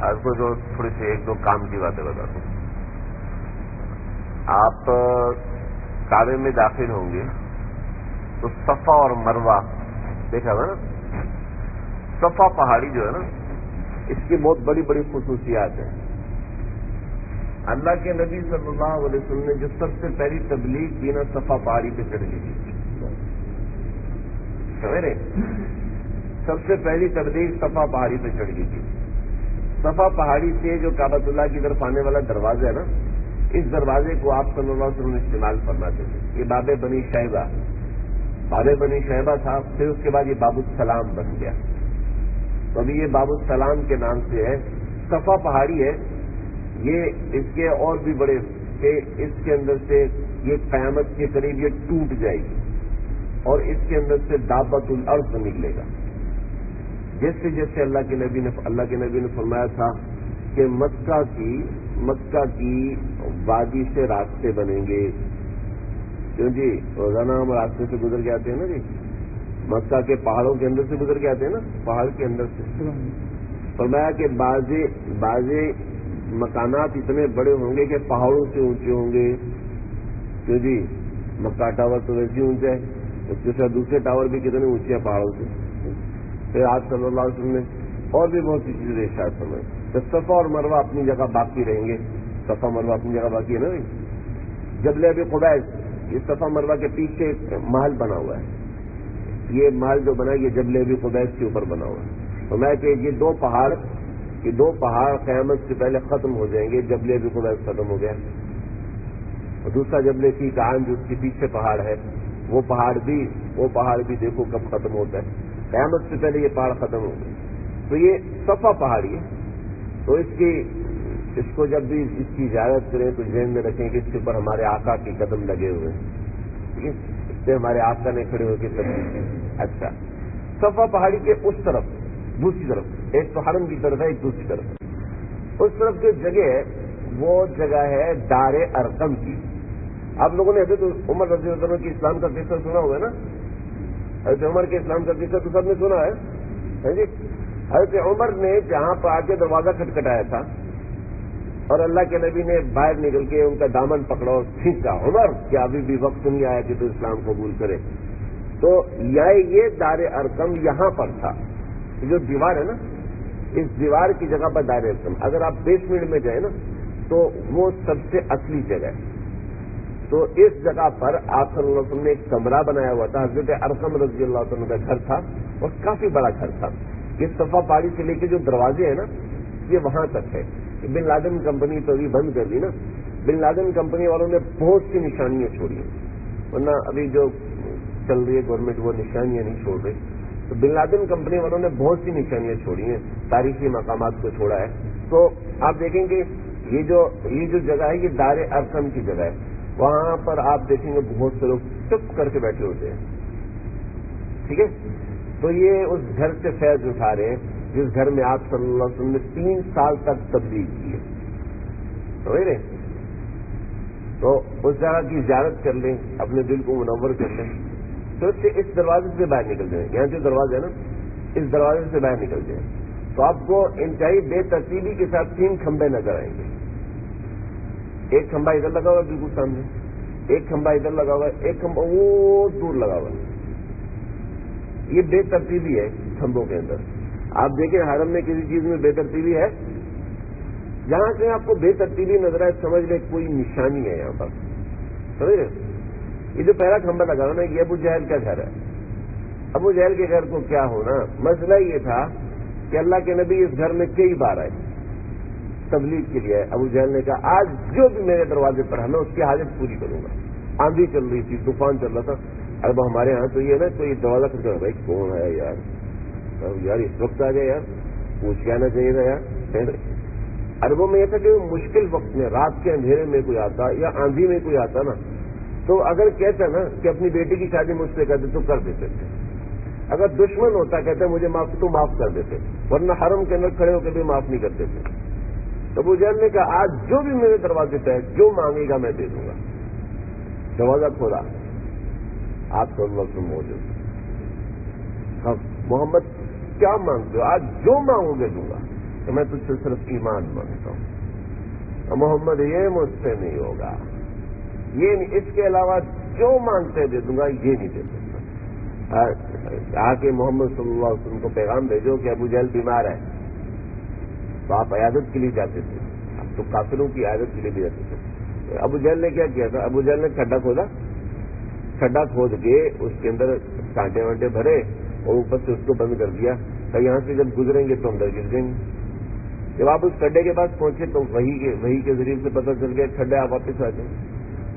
آپ کو جو تھوڑی سی ایک دو کام کی باتیں بتا دوں. آپ کعبے میں داخل ہوں گے تو صفا اور مروہ دیکھا تھا نا. صفا پہاڑی جو ہے نا, اس کی بہت بڑی بڑی خصوصیات ہیں. اللہ کے نبی صلی اللہ علیہ وسلم نے جو سب سے پہلی تبلیغ کی نا, صفا پہاڑی پہ چڑھ گئی تھی. سمجھ رہے, سب سے پہلی تبلیغ صفا پہاڑی پہ چڑھ گئی تھی. صفا پہاڑی سے جو کعبۃ اللہ کی طرف آنے والا دروازہ ہے نا, اس دروازے کو آپ صلی اللہ علیہ وسلم استعمال فرماتے تھے. یہ باب بنی شیبہ تھا. پھر اس کے بعد یہ باب السلام بن گیا. تو ابھی یہ باب السلام کے نام سے ہے. صفا پہاڑی ہے, یہ اس کے اور بھی بڑے کہ اس کے اندر سے یہ قیامت کے قریب یہ ٹوٹ جائے گی اور اس کے اندر سے دابۃ الارض نکلے گا. جیسے جیسے اللہ کے نبی نے فرمایا تھا کہ مکہ کی وادی سے راستے بنیں گے. کیوں جی, روزانہ ہم راستے سے گزر کے آتے ہیں نا جی, مکہ کے پہاڑوں کے اندر سے گزر کے آتے ہیں نا, پہاڑ کے اندر سے. فرمایا کہ بعض مکانات اتنے بڑے ہوں گے کہ پہاڑوں سے اونچے ہوں گے. کیوں جی, مکہ ٹاور تو ویسے ہی اونچا ہے, اس کے ساتھ دوسرے ٹاور بھی کتنے اونچے ہیں پہاڑوں سے. پھر آپ صلی اللہ علیہ وسلم نے اور بھی بہت سی چیزیں ارشاد فرمائیں. تو صفا اور مروہ اپنی جگہ باقی رہیں گے. صفا مروہ اپنی جگہ باقی ہے نا. جبل ابی قبیس, یہ صفا مروہ کے پیچھے ایک محل بنا ہوا ہے. یہ محل جو بنا ہے یہ جبل ابی قبیس کے اوپر بنا ہوا ہے. تو میں کہ یہ دو پہاڑ قیامت سے پہلے ختم ہو جائیں گے. جبل ابی قبیس ختم ہو گیا, اور دوسرا جبل فی کعان جو اس کے پیچھے پہاڑ ہے وہ پہاڑ بھی دیکھو کب ختم ہوتا ہے، قیامت سے پہلے یہ پہاڑ ختم ہو گئے. تو یہ صفا پہاڑی ہے. تو اس کو جب بھی اس کی زیارت کریں تو ذہن میں رکھیں کہ اس کے اوپر ہمارے آقا کے قدم لگے ہوئے ہیں. ٹھیک ہے، اس سے ہمارے آقا نے کھڑے ہو کے تبلیغ کی. اچھا، صفا پہاڑی کے اس طرف دوسری طرف، ایک تو حرم کی طرف ہے، ایک دوسری طرف، اس طرف جو جگہ ہے وہ جگہ ہے دار ارقم کی. آپ لوگوں نے حضرت عمر رضی اللہ عنہ کی اسلام کا قصہ سنا ہوگا نا؟ حضرت عمر کے اسلام کا قصہ تو سب نے سنا ہے جی. حضرت عمر نے جہاں پر آ کے دروازہ کھٹکھٹایا تھا اور اللہ کے نبی نے باہر نکل کے ان کا دامن پکڑا اور کھینچا، عمر کیا ابھی بھی وقت نہیں آیا کہ تو اسلام قبول کرے؟ تو یہ دار ارقم یہاں پر تھا. جو دیوار ہے نا، اس دیوار کی جگہ پر دار ارقم. اگر آپ بیسمنٹ میں جائیں نا تو وہ سب سے اصلی جگہ ہے. تو اس جگہ پر آپ صلی اللہ علیہ وسلم نے ایک کمرہ بنایا ہوا تھا. حضرت ارقم رضی اللہ عنہ کا گھر تھا اور کافی بڑا گھر تھا. یہ صفا پہاڑی سے لے کے جو دروازے ہیں نا یہ وہاں تک ہے. بن لادن کمپنی تو ابھی بند کر دی نا. بن لادن کمپنی والوں نے بہت سی نشانیاں چھوڑی ہیں، ورنہ ابھی جو چل رہی ہے گورنمنٹ وہ نشانیاں نہیں چھوڑ رہی. تو بن لادن کمپنی والوں نے بہت سی نشانیاں چھوڑی ہیں، تاریخی مقامات کو چھوڑا ہے. تو آپ دیکھیں گے یہ جو جگہ ہے یہ دار ارقم کی جگہ ہے. وہاں پر آپ دیکھیں گے بہت سے لوگ چپ کر کے بیٹھے ہوتے ہیں. ٹھیک ہے، تو یہ اس گھر سے فیض اٹھا رہے ہیں جس گھر میں آپ صلی اللہ علیہ وسلم نے 3 سال تک تبلیغ کی ہے. سمجھ رہے؟ تو اس جگہ کی زیارت کر لیں، اپنے دل کو منور کر لیں. تو اس دروازے سے باہر نکل جائیں. یہاں جو دروازہ ہے نا اس دروازے سے باہر نکل جائیں تو آپ کو انتہائی بے ترتیبی کے ساتھ 3 کھمبے نظر آئیں گے. ایک کھمبا ادھر لگا ہوا بالکل سامنے، ایک کھمبا ادھر لگا ہوا ہے، ایک کھمبا وہ دور لگا ہوا ہے. یہ بے ترتیبی ہے کھمبوں کے اندر. آپ دیکھیں حرم میں کسی چیز میں بے ترتیبی ہے؟ جہاں سے آپ کو بے ترتیبی نظر آئے سمجھ لیں کوئی نشانی ہے یہاں پر. سمجھ رہے؟ یہ جو پہلا کھمبا لگا ہوا نا یہ ابو جہل کا گھر ہے. ابو جہل کے گھر کو کیا ہونا؟ مسئلہ یہ تھا کہ اللہ کے نبی اس گھر میں کئی بار آئے تبلیغ کے لیے. ابو جہل نے کہا آج جو بھی میرے دروازے پر ہے میں اس کی حاجت پوری کروں گا. آندھی چل رہی تھی، طوفان چل رہا تھا. اب ہمارے ہاں تو یہ نا کوئی دروازہ کھڑکا، بھائی کون ہے یار اس وقت آ گیا، یار پوچھ کے آنا چاہیے تھا یار. عربوں میں یہ تھا کہ مشکل وقت میں رات کے اندھیرے میں کوئی آتا یا آندھی میں کوئی آتا نا تو اگر کہتا نا کہ اپنی بیٹی کی شادی مجھ سے کرتے تو کر دیتے تھے. اگر دشمن ہوتا کہتا مجھے معاف کر دیتے، ورنہ حرم کے اندر کھڑے ہو کے بھی معاف نہیں کرتے تھے. تو ابو جہل نے کہا آج جو بھی میرے دروازے پہ ہے جو مانگے گا میں دے دوں گا. دروازہ کھولا، آپ صلی اللہ علیہ وسلم موجود. محمد کیا مانگتے ہو؟ آج جو مانگو گے دوں گا. کہ میں تجھ سے صرف ایمان مانگتا ہوں. اور محمد یہ مجھ سے نہیں ہوگا، یہ نہیں، اس کے علاوہ جو مانگتے دے دوں گا، یہ نہیں دے سکتا. آ کے محمد صلی اللہ علیہ وسلم کو پیغام بھیجو کہ ابو جہل بیمار ہے. تو آپ عیادت کے لیے جاتے تھے، اب تو کافروں کی عیادت کے لیے بھی جاتے تھے. ابو جہل نے کیا کیا تھا؟ ابو جہل نے کھڈا کھودا، کھڈا کھود کے اس کے اندر کانٹے وانٹے بھرے اور اوپر سے اس کو بند کر دیا کہ یہاں سے جب گزریں گے تو اندر گر جائیں گے. جب آپ اس کھڈے کے پاس پہنچے تو وہی کے ذریعے سے پتہ چل گیا کھڈے آپ واپس آ جائیں.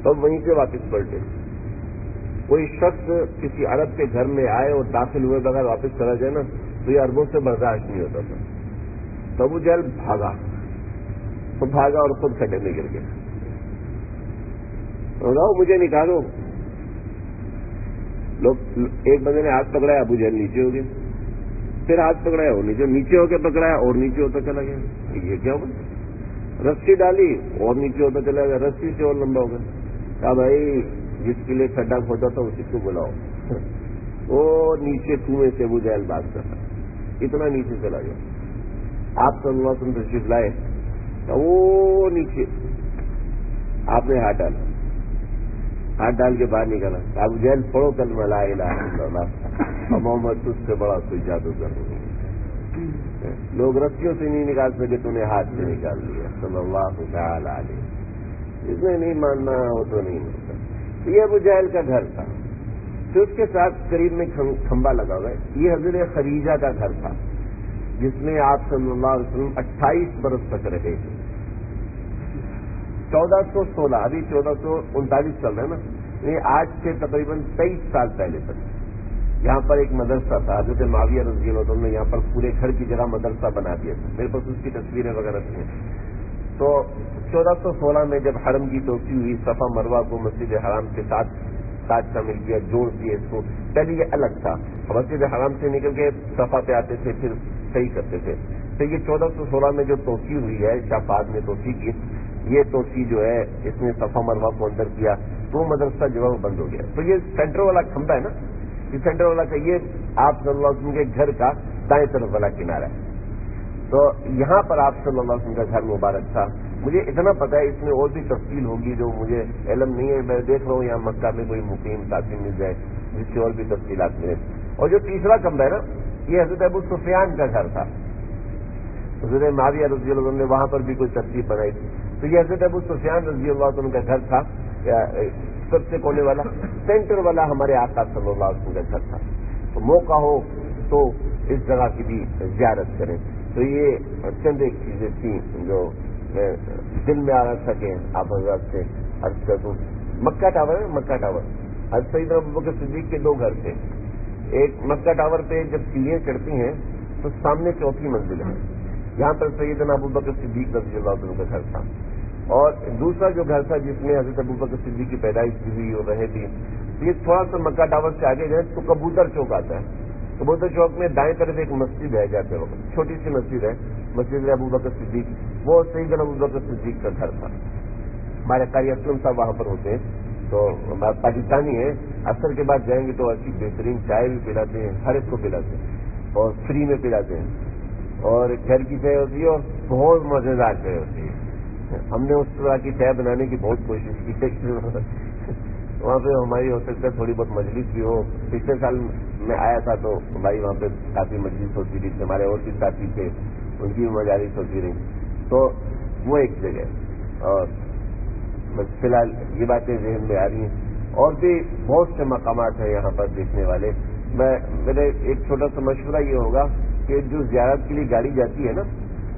تب وہیں سے واپس پلٹے. کوئی شخص کسی عرب کے گھر میں آئے اور داخل ہوئے بغیر واپس چلا جائے نا تو یہ عربوں سے برداشت نہیں ہوتا تھا. تو ابو جہل بھاگا اور خود کھڈے میں گر گیا. مجھے نکالو. لوگ ایک بندے نے ہاتھ پکڑایا، ابو جہل نیچے ہو گیا. پھر ہاتھ پکڑایا اور نیچے ہو کے پکڑایا اور نیچے ہوتا چلا گیا. یہ کیا ہوا؟ رسی ڈالی اور نیچے ہوتا چلا گیا، رسی سے اور لمبا ہو گیا. کہا بھائی جس کے لیے کھڈا کھودا تھا اسی کو بلاؤ. وہ نیچے کنویں سے ابو جہل بات کر رہا، اتنا نیچے چلا گیا. آپ صلی اللہ علیہ وسلم تشریف لائے تو وہ نیچے آپ نے ہاتھ ڈالا، ہاتھ ڈال کے باہر نکالا. ابو جہل پڑھو کلمہ لا الہ الا اللہ اور محمد تجھ سے بڑا کوئی جادوگر نہیں. لوگ رسیوں سے نہیں نکال سکے، تو نے ہاتھ سے نکال لیا. صلی اللہ تعالی علیہ. جس نے نہیں ماننا وہ تو نہیں مانتا. یہ ابو جہل کا گھر تھا. پھر اس کے ساتھ قریب میں کھمبا لگا ہوا ہے. یہ حضرت خدیجہ کا گھر تھا جس میں آپ صلی اللہ علیہ وسلم 28 برس تک رہے تھے. 1416، ابھی 1439 چل رہا ہے نا. آج سے تقریباً 23 سال پہلے تک یہاں پر ایک مدرسہ تھا. حضرت معاویہ رضی اللہ عنہ نے یہاں پر پورے گھر کی جگہ مدرسہ بنا دیا تھا. میرے پاس اس کی تصویریں وغیرہ تھیں. تو 1416 میں جب حرم کی توسیع ہوئی, صفا مروہ کو مسجد حرام کے ساتھ شامل کیا, جوڑ دیا اس کو. پہلے یہ الگ تھا, مسجد حرام سے نکل کے صفا پہ آتے تھے, پھر صحیح کرتے تھے. پھر یہ 1416 میں جو توسیع ہوئی ہے, شاہ فہد نے توسیع کی, یہ توسیع جو ہے اس نے صفا مروہ کو اندر کیا, تو مدرسہ جو ہے وہ بند ہو گیا. تو یہ سینٹر والا کھمبا ہے نا, یہ سینٹر والا کا یہ آپ صلی اللہ علیہ وسلم کے گھر کا دائیں طرف والا کنارہ ہے. تو یہاں پر آپ صلی اللہ علیہ وسلم کا گھر مبارک تھا. مجھے اتنا پتا ہے, اس میں اور بھی تفصیل ہوگی جو مجھے علم نہیں ہے. میں دیکھ رہا ہوں یہاں مکہ میں کوئی مقیم ساتھی مل جائے جس سے اور بھی تفصیلات ملے. اور جو تیسرا کمرہ ہے نا, یہ حضرت ابو سفیان کا گھر تھا. حضرت معاویہ رضی اللہ عنہ نے وہاں پر بھی کوئی ترتیب بنائی تھی. تو یہ حضرت ابو سفیان رضی اللہ عنہ کا گھر تھا, سب سے کونے والا سینٹر والا ہمارے آقا صلی اللہ علیہ وسلم کا گھر تھا. تو موقع ہو تو اس جگہ کی بھی زیارت کریں. تو یہ چند ایک چیزیں تھیں جو میں دل میں آ رہا تھا کہ آپ حضرات سے عرض کر دوں. مکہ ٹاور ہے, مکہ ٹاور, حضرت سیدنا ابوبکر صدیق کے 2 گھر تھے. ایک مکہ ٹاور پہ جب سیڑھیاں چڑھتی ہیں تو سامنے 4تھی منزل ہے, یہاں پر سیدنا ابوبکر صدیق رضی اللہ عنہ کا گھر تھا. اور دوسرا جو گھر تھا جس میں حضرت ابوبکر صدیق کی پیدائش کی ہوئی اور رہے تھی, یہ تھوڑا سا مکہ ٹاور سے آگے جائیں تو کبوتر چوک آتا ہے. کبوتر چوک میں دائیں طرف ایک مسجد ہے, جاتے وقت چھوٹی سی مسجد ہے, مسجد ابوبکر صدیق. وہ سیدنا ابوبکر صدیق کا گھر تھا. ہمارے قاری اسلم صاحب وہاں پر ہوتے ہیں, تو پاکستانی ہیں. عصر کے بعد جائیں گے تو اچھی بہترین چائے بھی پلاتے ہیں, ہر ایک کو پلاتے ہیں اور فری میں پلاتے ہیں. اور گھر کی چائے ہوتی ہے اور بہت مزیدار چائے ہوتی ہے. ہم نے اس طرح کی چائے بنانے کی بہت کوشش کی ہے. وہاں پہ ہماری ہو سکتا ہے تھوڑی بہت مجلس بھی ہو. پچھلے سال میں آیا تھا تو بھائی وہاں پہ کافی مجلس ہوتی تھی, ہمارے اور بھی ساتھی تھے, ان کی بھی مجالس ہوتی رہی. تو وہ ایک جگہ. اور بس فی الحال یہ باتیں ذہن میں آ رہی ہیں. اور بھی بہت سے مقامات ہیں یہاں پر دیکھنے والے. میرے ایک چھوٹا سا مشورہ یہ ہوگا کہ جو زیارت کے لیے گاڑی جاتی ہے نا,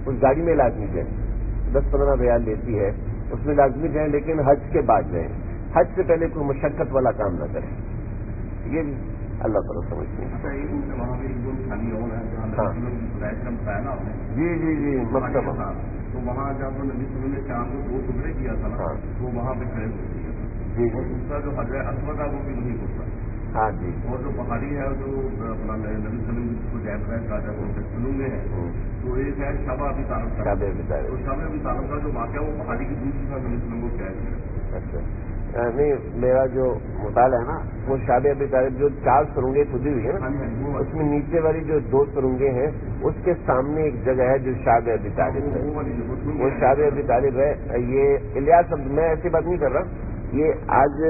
اس گاڑی میں لازمی جائیں. 10-15 ریال لیتی ہے, اس میں لازمی جائیں, لیکن حج کے بعد جائیں. حج سے پہلے کوئی مشقت والا کام نہ کریں. یہ اللہ تعالیٰ سمجھتے ہیں. جی مکتبہ,
تو وہاں جب نبی صلی اللہ علیہ وسلم نے چاند کو 2 ٹکڑے کیا تھا نا, تو وہاں پہ کھڑے ہوتے ہیں.
جی
اور دوسرا جو حجر اسود ہے وہ بھی نہیں ہوتا.
ہاں جی.
اور جو پہاڑی ہے جو اپنا نبی صلی اللہ علیہ وسلم کو جیب کا ہے وہ سلو میں ہے, تو ایک ہے شابہ ابی طالب کا. تو شابہ ابی طالب کا جو واقعہ وہ پہاڑی کی دوسری طرف نبی صلی اللہ علیہ وسلم کو قید ہے.
اچھا نہیں, میرا جو مطالعہ ہے نا وہ شابہ ابی طالب جو 4 سرنگیں کھدی ہوئی ہیں نا, اس میں نیچے والی جو 2 سرنگیں ہیں اس کے سامنے ایک جگہ ہے جو شابہ ابی طالب ہے. وہ شابہ ابی طالب ہے. یہ الیاس, میں ایسی بات نہیں کر رہا. یہ آج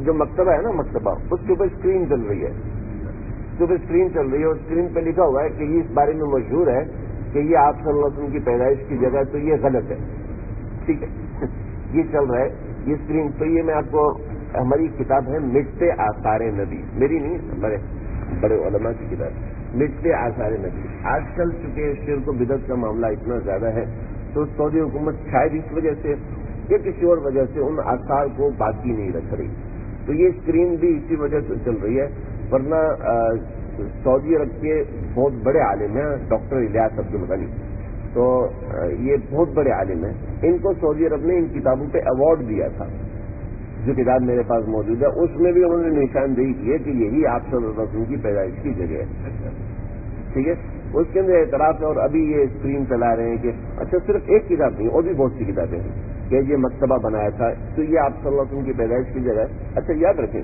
جو مکتبہ ہے نا, مکتبہ اس کے اوپر اسکرین چل رہی ہے, اس کے اوپر اسکرین چل رہی ہے, اور اسکرین پہ لکھا ہوا ہے کہ یہ اس بارے میں مشہور ہے کہ یہ آپ صلی اللہ علیہ وسلم کی پیدائش کی جگہ, تو یہ غلط ہے. ٹھیک ہے, یہ چل رہا ہے یہ اسکرین. تو یہ میں آپ کو, ہماری کتاب ہے مٹتے آثار نبی, میری نہیں, بڑے علماء کی کتاب, مٹتے آثار نبی. آج کل چونکہ شرک و بدعت کا معاملہ اتنا زیادہ ہے تو سعودی حکومت شاید اس وجہ سے یا کسی اور وجہ سے ان آثار کو باقی نہیں رکھ رہی. تو یہ اسکرین بھی اسی وجہ سے چل رہی ہے. ورنہ سعودی عرب کے بہت بڑے عالم ہیں ڈاکٹر الیاس عبد الغنی, تو یہ بہت بڑے عالم ہیں. ان کو سعودی عرب نے ان کتابوں پہ ایوارڈ دیا تھا. جو کتاب میرے پاس موجود ہے اس میں بھی انہوں نے نشاندہی کی ہے کہ یہی آپ صلی اللہ علیہ وسلم کی پیدائش کی جگہ ہے. ٹھیک ہے, اس کے اندر اعتراف ہے. اور ابھی یہ اسکرین چلا رہے ہیں کہ اچھا صرف ایک کتاب نہیں, اور بھی بہت سی کتابیں ہیں کہ یہ مکتبہ بنایا تھا تو یہ آپ صلی اللہ علیہ وسلم کی پیدائش کی جگہ ہے. اچھا یاد رکھیں,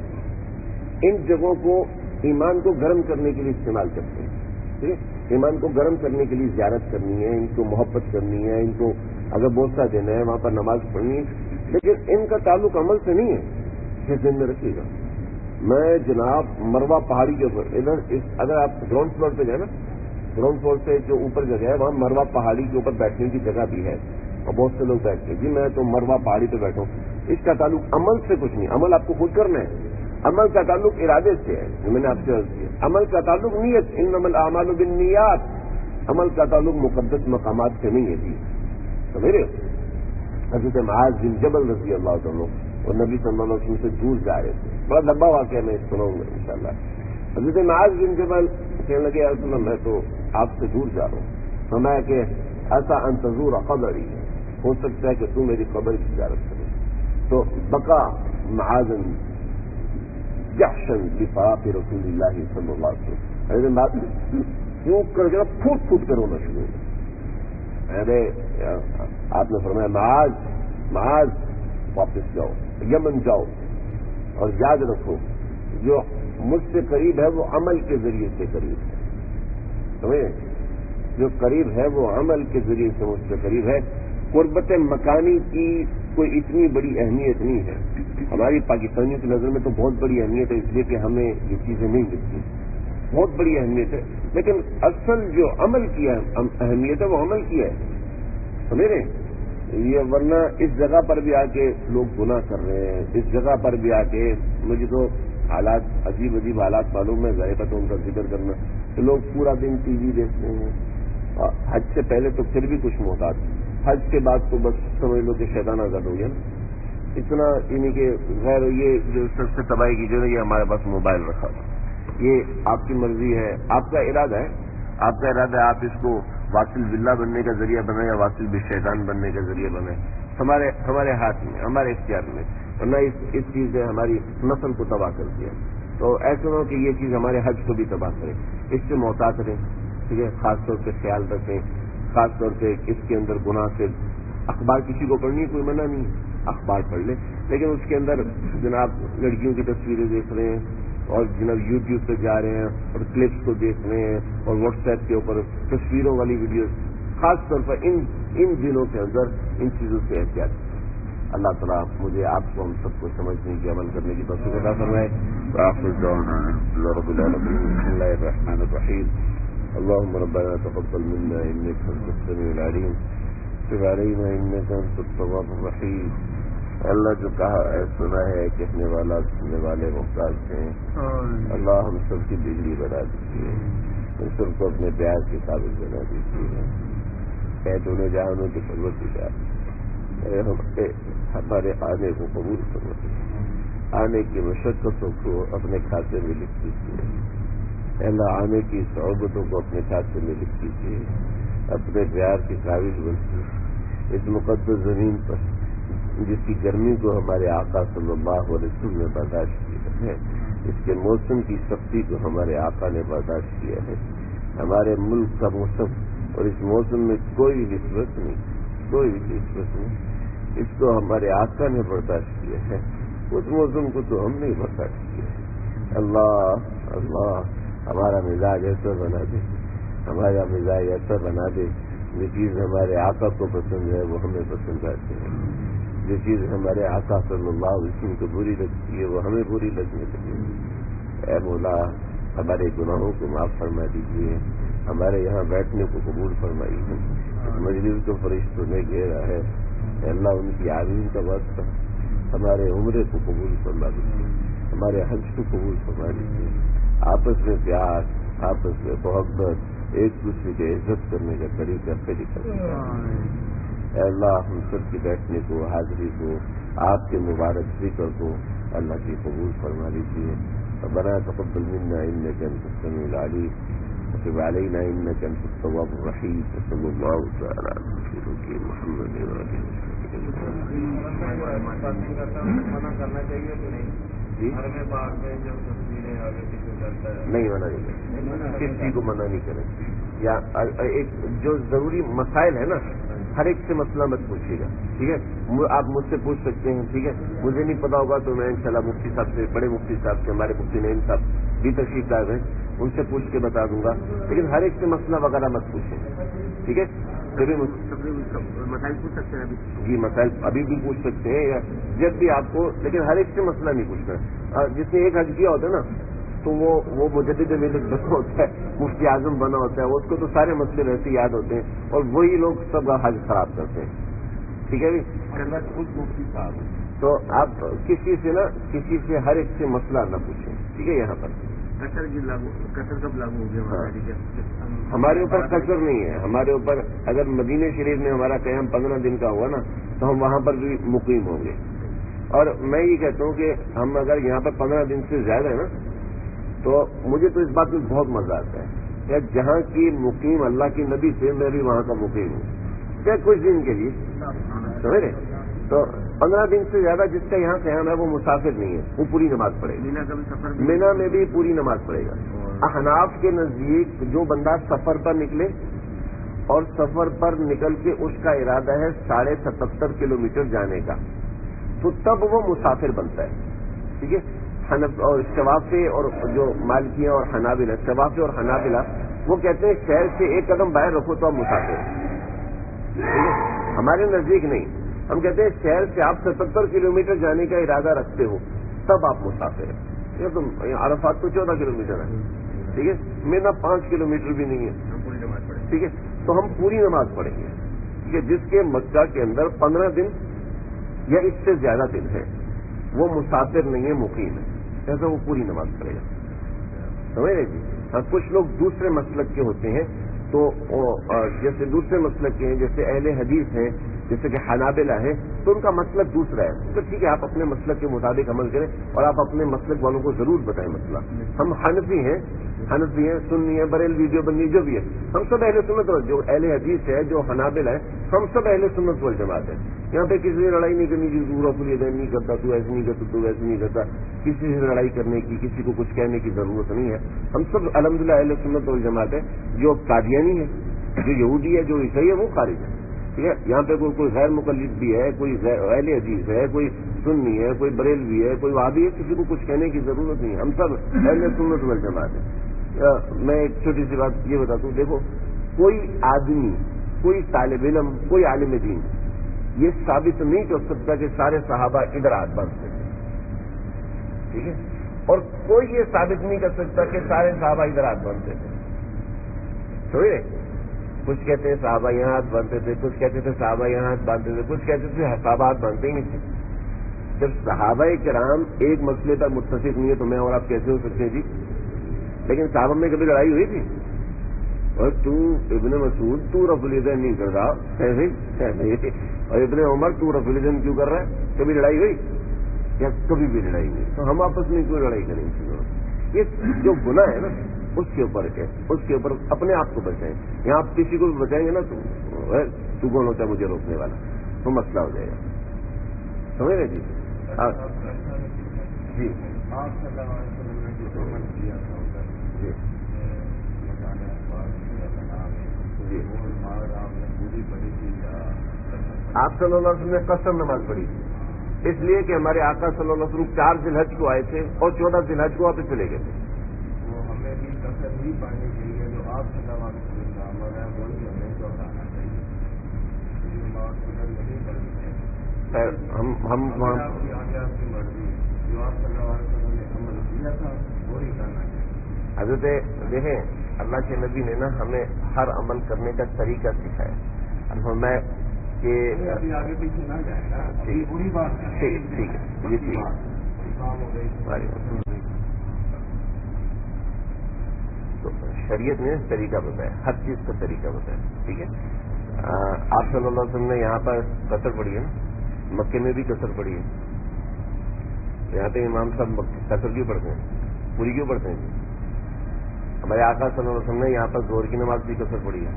ان جگہوں کو ایمان کو گرم کرنے کے لیے استعمال کرتے ہیں. ٹھیک ہے, ایمان کو گرم کرنے کے لیے زیارت کرنی ہے, ان کو محبت کرنی ہے, ان کو اگر بوسہ دینا ہے, وہاں پر نماز پڑھنی ہے, لیکن ان کا تعلق عمل سے نہیں ہے. یہ ذہن میں رکھیے گا. میں جناب مروہ پہاڑی کے اوپر ادھر اگر آپ گراؤنڈ فلور پہ جائیں نا, گراؤنڈ فلور سے جو اوپر جگہ ہے وہاں مروہ پہاڑی کے اوپر بیٹھنے کی جگہ بھی ہے, اور بہت سے لوگ بیٹھتے ہیں. جی میں تو مروہ پہاڑی پہ بیٹھا ہوں. اس کا تعلق عمل سے کچھ نہیں, عمل آپ کو خود کرنا ہے. عمل کا تعلق ارادے سے ہے, جو میں نے آپ سے عرض کیا. عمل کا تعلق نیت, انما الاعمال بالنیات. عمل کا تعلق مقدس مقامات سے نہیں ہے. جی سمجھ رہے, حضرت معاذ بن جبل رضی اللہ عنہ وہ نبی صلی اللہ علیہ وسلم سے دور جا رہے تھے. بڑا لمبا واقعہ میں سناؤں گا انشاءاللہ. حضرت معاذ بن جبل کہنے لگے یا رسول اللہ میں تو آپ سے دور جا رہا ہوں. فرمایا کہ ایسا ان تزور قبری، ہو سکتا ہے کہ تو میری قبر کی زیارت کرے. تو بقا معاذ جحشن بفراق رسول اللہ صلی اللہ علیہ وسلم. حضرت معاذ کیوں کر کے پھوٹ پھوٹ کر رونا شروع ہوا. ارے آپ نے فرمایا معاذ واپس جاؤ، یمن جاؤ، اور یاد رکھو جو مجھ سے قریب ہے وہ عمل کے ذریعے سے قریب ہے. سمجھے؟ جو قریب ہے وہ عمل کے ذریعے سے مجھ سے قریب ہے. قربت مکانی کی کوئی اتنی بڑی اہمیت نہیں ہے. ہماری پاکستانیوں کی نظر میں تو بہت بڑی اہمیت ہے، اس لیے کہ ہمیں یہ چیزیں نہیں ملتی. بہت بڑی اہمیت ہے، لیکن اصل جو عمل کی اہمیت ہے وہ عمل کی ہے. سمجھ رہے ہیں؟ یہ ورنہ اس جگہ پر بھی آ کے لوگ گناہ کر رہے ہیں. اس جگہ پر بھی آ کے مجھے تو حالات عجیب حالات معلوم ہے، ظاہر تو ان کا ذکر کرنا کہ لوگ پورا دن ٹی وی دیکھتے ہیں. حج سے پہلے تو پھر بھی کچھ محتاط، حج کے بعد تو بس سمجھ لو کہ شیطان آزاد ہو گیا نا. اتنا یعنی کہ غیر یہ جو سب سے تباہی کی جو ہے یہ ہمارے پاس موبائل رکھا تھا. یہ آپ کی مرضی ہے، آپ کا ارادہ ہے آپ اس کو واصل باللہ بننے کا ذریعہ بنائیں یا واصل بالشیطان بننے کا ذریعہ بنائیں. ہمارے ہاتھ میں، ہمارے اختیار میں. ورنہ اس چیز نے ہماری نسل کو تباہ کر دیا. تو ایسا نہ ہو کہ یہ چیز ہمارے حج کو بھی تباہ کرے. اس سے محتاط رہیں، ٹھیک ہے. خاص طور پہ خیال رکھیں، خاص طور پہ اس کے اندر گناہ سے اخبار کسی کو پڑھنی کوئی منع نہیں، اخبار پڑھ لیں، لیکن اس کے اندر جناب لڑکیوں کی تصویریں دیکھ رہے ہیں اور جناب یوٹیوب پہ جا رہے ہیں اور کلپس کو دیکھ رہے ہیں اور واٹس ایپ کے اوپر تصویروں والی ویڈیوز، خاص طور پر ان دنوں کے اندر ان چیزوں سے احتیاط. اللہ تعالیٰ مجھے آپ کو ہم سب کو سمجھنے کی عمل کرنے کی توفیق عطا فرمائے. وآخر دعوانا رب العالمین بسم اللہ الرحمن الرحیم. اللهم ربنا تقبل منا انك انت السميع العليم تب علينا انك انت التواب الرحيم. اللہ جو کہا ہے سنا ہے، کہنے والا سننے والے محتاج ہیں. اللہ ہم سب کی بجلی بنا دیجیے، ہم سب کو اپنے پیار کے قابل بنا دیجیے. اے دونوں جہانوں کی پروردگار، ہمارے آنے کو قبول کرو، آنے کی مشقتوں کو اپنے کھاتے میں لکھ دیجیے. اللہ آنے کی صعوبتوں کو اپنے کھاتے میں لکھ دیجیے. اپنے پیار کے قابل بنیے اس مقدس زمین پر جس کی گرمی کو ہمارے آقا صلی اللہ علیہ وسلم نے برداشت کیا ہے، اس کے موسم کی سختی کو ہمارے آقا نے برداشت کیا ہے. ہمارے ملک کا موسم اور اس موسم میں کوئی نسبت نہیں، اس کو ہمارے آقا نے برداشت کیا ہے. اس موسم کو تو ہم نہیں برداشت کیا. اللہ ہمارا مزاج ایسا بنا دے، ہمارا مزاج ایسا بنا دے جو چیز ہمارے آقا کو پسند ہے وہ ہمیں پسند آتی ہے، جو چیز ہمارے آقا صلی اللہ علیہ وسلم کو بری لگتی ہے وہ ہمیں بری لگنے لگے. اے مولا ہمارے گناہوں کو معاف فرما دیجیے، ہمارے یہاں بیٹھنے کو قبول فرمائیے. اس مجلس کو فرشتوں نے گھیرا ہے، اے اللہ ان کی عالم کا واسطہ ہمارے عمرے کو قبول فرما دیجیے، ہمارے حج کو قبول فرما دیجیے. آپس میں پیار، آپس میں محبت، ایک دوسرے کی عزت کرنے کا طریقہ اے اللہ ہم سب کی بیٹھنے کو، حاضری کو، آپ کے مبارک ذکر کو اللہ کی قبول فرما لیجیے. ربنا تقبل منا انك انت السميع العليم وتب علينا انك انت التواب الرحيم. صلی اللہ تعالی علیہ محمد
منع کرنا چاہیے کہ نہیں؟ گھر میں باہر میں جب تصویریں آگے پیچھے کرتا ہے
نہیں منع نہیں کریں، کسی کو منع نہیں کریں. یا ایک جو ضروری مسائل ہے نا ہر ایک سے مسئلہ مت پوچھیے گا، ٹھیک ہے. آپ مجھ سے پوچھ سکتے ہیں، ٹھیک ہے. مجھے نہیں پتا ہوگا تو میں انشاءاللہ مفتی صاحب سے، بڑے مفتی صاحب سے، ہمارے مفتی نعیم صاحب بھی تشریف لائے ہیں، ان سے پوچھ کے بتا دوں گا. لیکن ہر ایک سے مسئلہ وغیرہ مت پوچھیں، ٹھیک ہے. کبھی مسائل پوچھ سکتے ہیں جی، مسائل ابھی بھی پوچھ سکتے ہیں یا جب بھی آپ کو، لیکن ہر ایک سے مسئلہ نہیں پوچھنا. جس نے ایک حج کیا ہوتا ہے نا تو وہ مجدد ملت بنا ہوتا ہے، مفتی اعظم بنا ہوتا ہے، اس کو تو سارے مسئلے ویسے یاد ہوتے ہیں اور وہی لوگ سب حج خراب کرتے ہیں، ٹھیک ہے.
خود مفتی صاحب
تو آپ کسی سے ہر ایک سے مسئلہ نہ پوچھیں، ٹھیک ہے. یہاں پر
قصر کب لاگو ہو گیا؟
ہمارے اوپر قصر نہیں ہے. ہمارے اوپر اگر مدینہ شریف میں ہمارا قیام 15 دن کا ہوا نا تو ہم وہاں پر بھی مقیم ہوں گے. اور میں یہ کہتا ہوں کہ ہم اگر یہاں پر 15 دن سے زیادہ ہے نا تو مجھے تو اس بات میں بہت مزہ آتا ہے کہ جہاں کی مقیم اللہ کی نبی سے میں بھی وہاں کا مقیم ہوں کیا کچھ دن کے لیے سمجھ رہے. تو 15 دن سے زیادہ جس کا یہاں قیام ہے وہ مسافر نہیں ہے, وہ پوری نماز پڑھے گا. مینا میں بھی پوری نماز پڑھے گا. احناف کے نزدیک جو بندہ سفر پر نکلے اور سفر پر نکل کے اس کا ارادہ ہے 77.5 کلومیٹر جانے کا تو تب وہ مسافر بنتا ہے. ٹھیک ہے. اور شوافی اور جو مالکیہ اور حنابلہ, شوافی اور حنابلہ وہ کہتے ہیں شہر سے ایک قدم باہر رکھو تو آپ مسافر. ٹھیک ہے. ہمارے نزدیک نہیں, ہم کہتے ہیں شہر سے آپ 77 کلومیٹر جانے کا ارادہ رکھتے ہو تب آپ مسافر ہیں. یہ تو عرفات تو 14 کلومیٹر ہے. ٹھیک ہے. مینا 5 کلومیٹر بھی نہیں ہے. ٹھیک ہے. تو ہم پوری نماز پڑھیں گے. ٹھیک ہے. جس کے مکہ کے اندر 15 دن یا اس سے زیادہ دن ہے وہ مسافر نہیں ہے, مقیم ہے, ایسا وہ پوری نماز پڑھے گا. سمجھ رہے جی. کچھ لوگ دوسرے مسلک کے ہوتے ہیں تو جیسے دوسرے مسلک کے ہیں, جیسے اہل حدیث ہیں, جیسے کہ حنابلہ ہے, تو ان کا مسلک دوسرا ہے. تو ٹھیک ہے, آپ اپنے مسلک کے مطابق عمل کریں اور آپ اپنے مسلک والوں کو ضرور بتائیں مسئلہ. ہم حنفی ہیں, سنی ہیں, بریلوی, دیوبندی جو بھی ہے, ہم سب اہل سنت اور جو اہل حدیث ہے, جو حنابلہ ہے, ہم سب اہل سنت والجماعت ہے. یہاں پہ کسی سے لڑائی نہیں کرنی کی ضرورت نہیں کرتا, تو ایسے نہیں کرتا, تو ویسے نہیں کرتا, کسی سے لڑائی کرنے کی, کسی کو کچھ کہنے کی ضرورت نہیں ہے. ہم سب الحمدللہ اہل سنت والجماعت ہے. جو قادیانی ہے, جو یہودی ہے, جو عیسائی ہے, وہ خارج ہے. ٹھیک ہے. یہاں پہ کوئی غیر مقلد بھی ہے, کوئی اہل حدیث ہے, کوئی سنی ہے, کوئی بریلوی ہے, کوئی وہابی ہے, کسی کو کچھ کہنے کی ضرورت نہیں ہے. ہم سب اہل سنت والجماعت ہے. میں ایک چھوٹی سی بات یہ بتاتا ہوں. دیکھو, کوئی آدمی, کوئی طالب علم, کوئی عالم دین یہ ثابت نہیں کر سکتا کہ سارے صحابہ ادھر ہاتھ باندھتے تھے. ٹھیک ہے. اور کوئی یہ ثابت نہیں کر سکتا کہ سارے صحابہ ادھر ہاتھ باندھتے تھے. سمجھے. کچھ کہتے ہیں صحابہ یہاں ہاتھ باندھتے تھے, کچھ کہتے تھے صحابہ یہاں ہاتھ باندھتے تھے, کچھ کہتے تھے صحابہ ہاتھ باندھتے ہی نہیں تھے. جب صحابہ کرام ایک مسئلے پر متفق نہیں ہے تو میں اور آپ کیسے ہو سکتے ہیں جی؟ لیکن صحابہ میں کبھی لڑائی ہوئی تھی؟ اور تو ابن مسعود تو رفع الیدین نہیں کر رہا, اور ابن عمر تو رفع الیدین کیوں کر رہا ہے؟ کبھی لڑائی ہوئی یا کبھی بھی لڑائی ہوئی؟ تو ہم آپس میں کیوں لڑائی کریں گے؟ یہ جو گناہ ہے نا اس کے اوپر اپنے آپ کو بچائیں. یہاں آپ کسی کو بھی بچائیں گے نا تو کون ہوتا ہے مجھے روکنے والا, تو مسئلہ ہو جائے گا. سمجھ رہے جی؟ جی جی آپ صلی اللہ علیہ وسلم نے قصر نماز پڑھی اس لیے کہ ہمارے آقا صلی اللہ علیہ وسلم 4 ذی الحج کو آئے تھے اور 14 ذی الحج کو واپس چلے گئے تھے.
وہ ہمیں بھی قصر نہیں پڑھنی چاہیے, جو آپ صلی اللہ علیہ وسلم کا عمل ہے وہی ہمیں دوہرانا چاہیے. نماز قصر نہیں پڑھنی چاہیے.
ہم
آپ کی مرضی, جو آپ صلی اللہ علیہ وسلم نے عمل کیا تھا وہی کرنا چاہیے.
حضرت دیکھیں, اللہ کے نبی نے نا ہمیں ہر عمل کرنے کا طریقہ سکھایا. اب میں کہ
ابھی آگے پیچھے نہ جائے گا, پوری بات
ٹھیک ہے جی, ٹھیک ہے. تو شریعت نے طریقہ بتایا, ہر چیز کا طریقہ بتایا. ٹھیک ہے. آپ صلی اللہ علیہ وسلم نے یہاں پر قصر پڑھی ہے نا, مکے میں بھی قصر پڑھی ہے. یہاں پہ امام صاحب قصر کیوں پڑھتے ہیں, پوری کیوں پڑھتے ہیں؟ ہمارے آقا صلی اللہ علیہ وسلم نے یہاں پر ظہر کی نماز بھی قصر پڑھی ہے,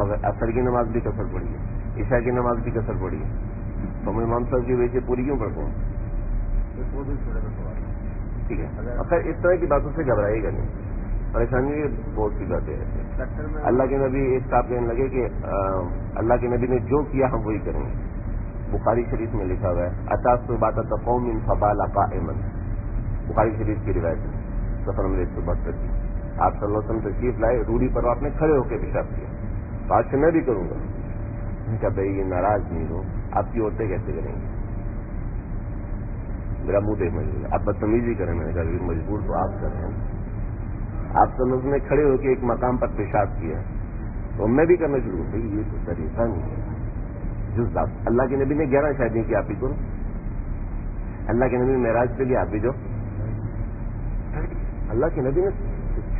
مگر عصر کی نماز بھی قصر پڑھی ہے, عشاء کی نماز بھی قصر پڑھی ہے. تو ہم امام صاحب کی وجہ سے پوری کیوں پڑھتے ہیں؟ ٹھیک ہے. اگر اس طرح کی باتوں سے گھبرائے گا نہیں, پریشانی بہت سی باتیں ہیں. اللہ کے نبی ایک صاحب کہنے لگے کہ اللہ کے نبی نے جو کیا ہم وہی کریں گے. بخاری شریف میں لکھا ہوا ہے, اتاس بات قوم فبال قائما, بخاری شریف کی روایت ہے, سفر نمبر 172 کی. آپ صلی اللہ علیہ وسلم تشریف لائے, روڑی پر آپ نے کھڑے ہو کے پیشاب کیا. تو آج سے میں بھی کروں گا. کیا بھائی یہ ناراض نہیں ہو, آپ کی عورتیں کیسے کریں گی؟ میرا منہ دیکھنا چاہیے. آپ بدتمیزی کریں, میں نے کہا مجبور تو آپ کر رہے ہیں. آپ صلی اللہ علیہ وسلم نے کھڑے ہو کے ایک مقام پر پیشاب کیا, تو میں بھی کرنا شروع ہوں. یہ تو طریقہ نہیں ہے. جس اللہ کے نبی نے 11 شادیاں کی, آپ ہی کرو. اللہ کے نبی معراج پہ گیا, آپ بھی جاؤ. اللہ کے نبی نے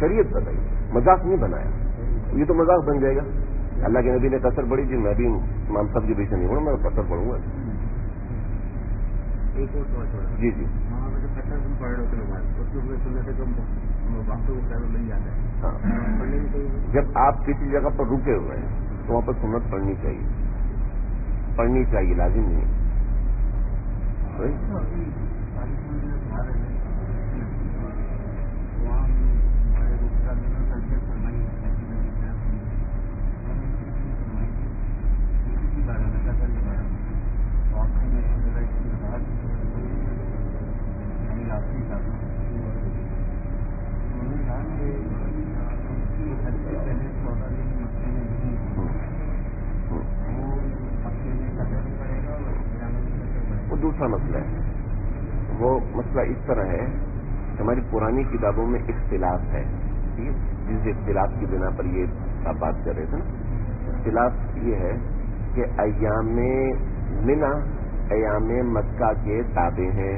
شریعت بتائی, مذاق نہیں بنایا. یہ تو مذاق بن جائے گا. اللہ کے نبی نے قصر پڑھی تھی, میں بھی امام صاحب کے پیچھے نہیں ہوں, میں قصر پڑھوں گا.
ایک اور سوال چھوڑا
جی جی
وہاں پہ جو پتھر تم پڑھ رہے ہوتے نماز اس کے اوپر سننے سے کم وہاں پہ وہ خیر نہیں جاتا ہے
ہاں
پڑھنے میں کوئی
جب آپ کسی جگہ پر رکے ہوئے ہیں تو وہاں پر سنت پڑھنی چاہیے لازم نہیں ہے وہ دوسرا مسئلہ ہے. وہ مسئلہ اس طرح ہے کہ ہماری پرانی کتابوں میں اختلاف ہے, ٹھیک ہے, جس اختلاف کی بنا پر یہ آپ بات کر رہے تھے نا. اختلاف یہ ہے کہ ایام منا ایام مکہ کے تابع ہیں,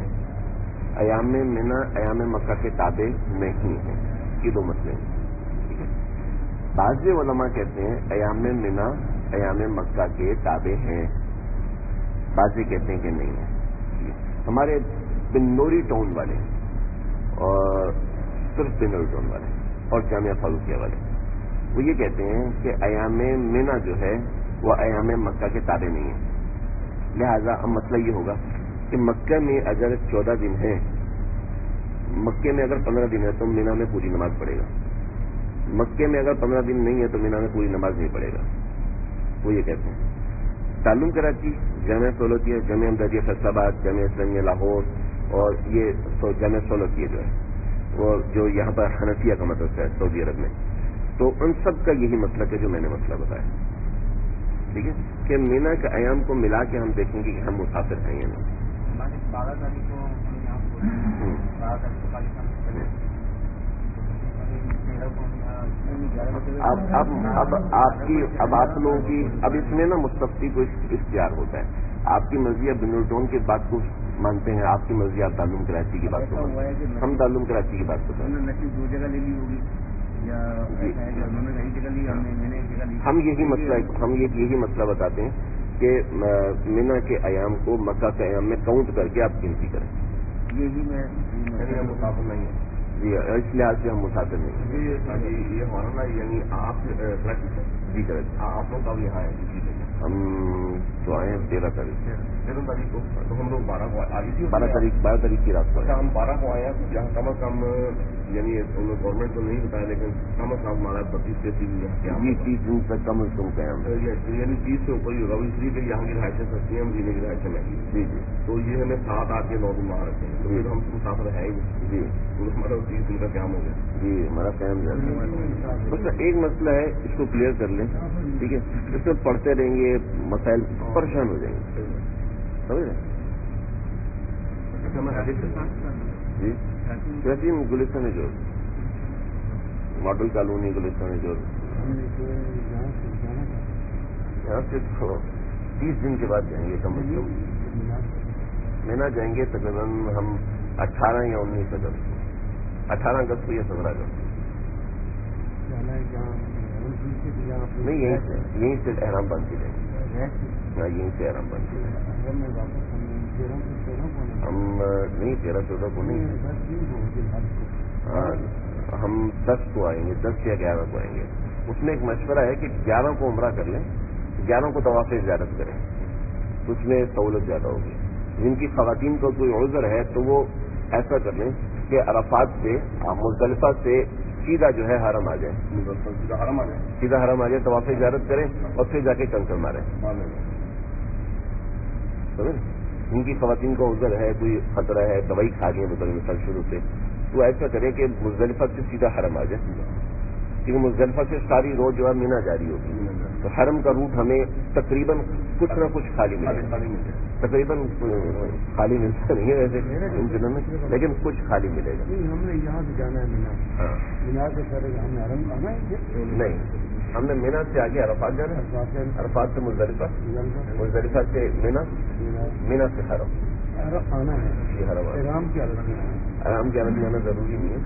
ایام منا ایام مکہ کے تابع نہیں ہیں. یہ دو مسئلے ہیں. ٹھیک ہے, بعض علماء کہتے ہیں ایام منا ایام مکہ کے تابع ہیں, بعض کہتے ہیں کہ نہیں ہے. ہمارے بنوری ٹاؤن والے اور صرف بنوری ٹاؤن والے اور جامعہ فاروقیہ والے وہ یہ کہتے ہیں کہ ایام منا جو ہے وہ ایام مکہ کے تابع نہیں ہے. لہذا اب مسئلہ یہ ہوگا کہ مکہ میں اگر 14 دن ہے, مکے میں اگر 15 دن ہے تو مینا میں پوری نماز پڑھے گا, مکے میں اگر 15 دن نہیں ہے تو مینا میں پوری نماز نہیں پڑھے گا. وہ یہ کہتے ہیں. تعلم کراچی, جامعہ سولوتیہ, جامعہ امدادیہ فیصل آباد, جامعہ اسلامیہ لاہور اور یہ جامعہ سولوتیہ جو ہے وہ جو یہاں پر حنفیہ کا مدرسہ ہے سعودی عرب میں, تو ان سب کا یہی مسئلہ ہے جو میں نے مسئلہ بتایا. ٹھیک ہے, کہ مینا کے ایام کو ملا کے ہم دیکھیں گے کہ ہم مسافر ہیں یا نہیں.
12 تاریخ کو ہم یہاں 12 تاریخ کو پاکستان
اب آپ لوگوں کی اب اس میں نا مستفتی کو اختیار ہوتا ہے. آپ کی مرضی آپ بنول ٹون کی بات کو مانتے ہیں, آپ کی مرضی آپ تعلیم کراچی کی بات کو مانتے ہیں, ہم تعلیم کراچی کی بات کو
دو جگہ لے لی ہوگی یا انہوں نے ایک جگہ لی, میں نے ایک جگہ لی.
ہم یہی مسئلہ بتاتے ہیں کہ مینا کے ایام کو مکہ کے ایام میں کاؤنٹ کر کے آپ گنتی کریں.
یہی میں
مسافر نہیں ہے
جی, اس لحاظ سے ہم مسافر نہیں ہیں.
یہ ہمارا نا یعنی آپ
جی کریکٹ,
آپ لوگ اب یہاں ہے
ہم تو آئے ہیں 13 تاریخ
13 تاریخ کو, تو ہم لوگ 12 کو آ رہی تھی.
12 تاریخ کی رات کو.
اچھا, ہم 12 کو آئے ہیں جہاں کم از کم یعنی گورنمنٹ کو نہیں بتایا لیکن کم از کم ہمارا 32
جی 30 دن تک کم از کم قیام ہے.
یعنی 30 سے اوپر ہی ہوگا, اس لیے کہ یہاں کی رہائشیں سستی ہیں, ہم جینے کی رہائشیں مہنگی.
جی جی,
تو یہ ہمیں 7 8 کے 9 دن وہاں رکھے ہیں, تو پھر ہم مسافر ہے ہی.
جی
تو ہمارا 30 دن کا قیام ہو گیا.
جی, ہمارا قیام جاتا ہے. بس ایک مسئلہ ہے, اس کو کلیئر کر لیں. ٹھیک ہے, اس میں پڑھتے رہیں گے مسائل پریشان ہو جائیں گے, سمجھ رہے جی. کراچی گلستان جو ماڈل کالونی گلستان جو یہاں سے 30 دن کے بعد جائیں گے کم از کم. مینا جائیں گے تقریباً ہم 18 یا 19 اگست, 18 اگست کو یا 17 اگست نہیں, یہیں سے احرام باندھ کے جائیں گے. یہیں سے احرام باندھ کے جائیں گے. ہم نہیں 13 14 کو نہیں, ہم 10 کو آئیں گے, 10 یا 11 کو آئیں گے. اس میں ایک مشورہ ہے کہ 11 کو عمرہ کر لیں, 11 کو طواف زیارت کریں, تو اس میں سہولت زیادہ ہوگی. جن کی خواتین کو کوئی عذر ہے تو وہ ایسا کر لیں کہ عرفات سے مزدلفہ سے سیدھا جو ہے حرم آ جائیں, سیدھا حرم آ جائیں, طواف زیارت کریں اور پھر جا کے کنکر ماریں. سمجھ, ان کی خواتین کو عذر ہے, کوئی خطرہ ہے, دوائی کھا رہی ہے مثال شروع سے, تو ایسا کریں کہ مزدلفہ سے سیدھا حرم آ جائے, کیونکہ مزدلفہ سے ساری روز جو ہے مینا جاری ہوگی. تو حرم کا روٹ ہمیں تقریباً کچھ نہ کچھ خالی ملے, تقریباً خالی ملتا نہیں ہے ویسے ان دنوں میں, لیکن کچھ خالی ملے گا.
ہم نے یہاں سے جانا ہے مینا,
ہاں
مینا سے سر ہم نے حرم آنا ہے
نہیں, ہم نے مینا سے آگے عرفات جانا ہے, عرفات سے مزدلفہ, مزدلفہ سے مینا, مینا سے حرم
آنا ہے.
یہ حرم
آرام کی
آرام کی حالت میں آنا ضروری نہیں ہے.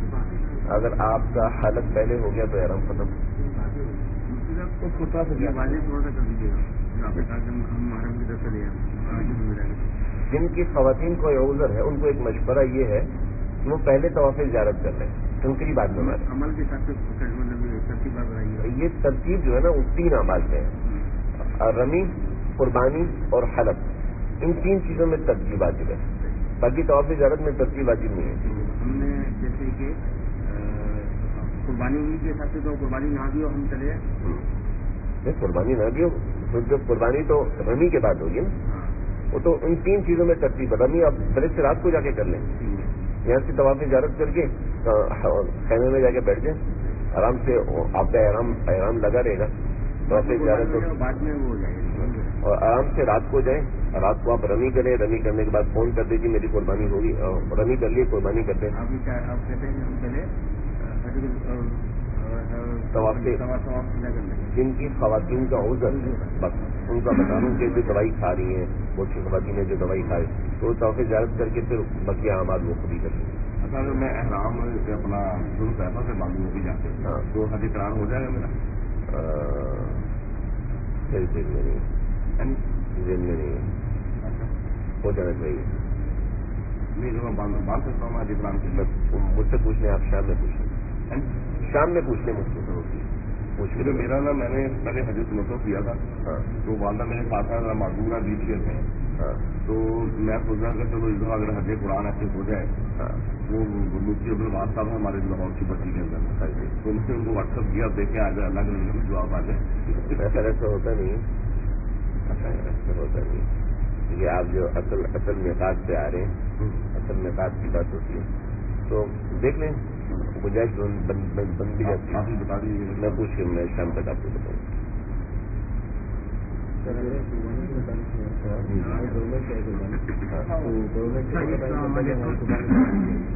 اگر آپ کا حالت پہلے ہو گیا تو آرام ختم.
اس کو تھوڑا سا کر دیجیے گا, ہم آرام کی طرف سے لے آئیں.
جن کی خواتین کو عذر ہے ان کو ایک مشورہ یہ ہے کہ وہ پہلے طواف زیارت کر لیں، کنکری بعد میں مارے.
عمل کے ساتھ ترتیب بتائیے.
یہ ترتیب جو ہے نا وہ 3 اعمال میں ہے، رمی، قربانی اور حلق. ان 3 چیزوں میں ترتیب واجب ہے، باقی طواف زیارت میں ترتیب واجب نہیں ہے.
ہم نے جیسے کہ قربانی ہوئی کے حساب سے تو قربانی نہ بھی ہو ہم چلے
قربانی نہ بھی ہو تو جب قربانی تو رمی کے بعد ہوگی نا، وہ تو ان 3 چیزوں میں ترتیب. رمی آپ پہلے سے رات کو جا کے کر لیں، یہاں سے طواف زیارت کر کے خیمے میں جا کے بیٹھ جائیں آرام سے. آپ کا احرام لگا رہے گا طواف زیارت
بعد میں وہ ہو جائے گا،
اور آرام سے رات کو جائیں. رات کو آپ رمی کریں، رمی کرنے کے بعد فون کر دیجیے میری قربانی ہوگی، رمی کر لیے قربانی کر دیں.
آپ کہتے ہیں کہ ہم پہلے
طواف جن کی خواتین کا عذر بس ان کا بتا رہا ہوں کہ جو دوائی کھا رہی ہیں، بہت سی خواتین جو دوائی کھائے تو طواف زیارت کر کے پھر بقیہ اعمال وہ خود ہی کر لیں.
اچھا اگر میں احرام سے اپنا ظلم پیسہ سے معلوم ہو بھی جاتے
ہاں
تو حج قرار ہو جائے گا میرا؟
ذہن میں نہیں ہے، ہو جانا چاہیے.
نہیں جو میں باندھ سکتا ہوں حج قرار کے لیے؟
مجھ سے پوچھ لیں، آپ شام میں پوچھ لیں، شام میں پوچھ لیں مجھ سے پوچھ لیں.
میرا نا میں نے پہلے حج تمتع کیا تھا، تو والدہ میرے ساتھ معذورہ دیکھیے تھے، تو میں سوچ رہا کہ چلو اس دفعہ اگر حج قرآن ایسے ہو جائے، وہ مفتی عبدالواحد صاحب ہیں ہمارے لاہور کی بستی کے اندر، تو ان سے ان کو واٹس ایپ کیا، دیکھیں آ جائے اللہ کے جواب آ جائے.
ایسا ہوتا نہیں ہے، ایسا ہوتا نہیں ہے. یہ آپ جو اصل میقات پہ آ رہے ہیں، اصل میقات کی بات ہوتی ہے تو دیکھ لیں، گنجائش بند بھی جاتی ہے.
آپ ہی بتا دیجیے.
میں پوچھ کے میں شام تک آپ کو بتاؤں.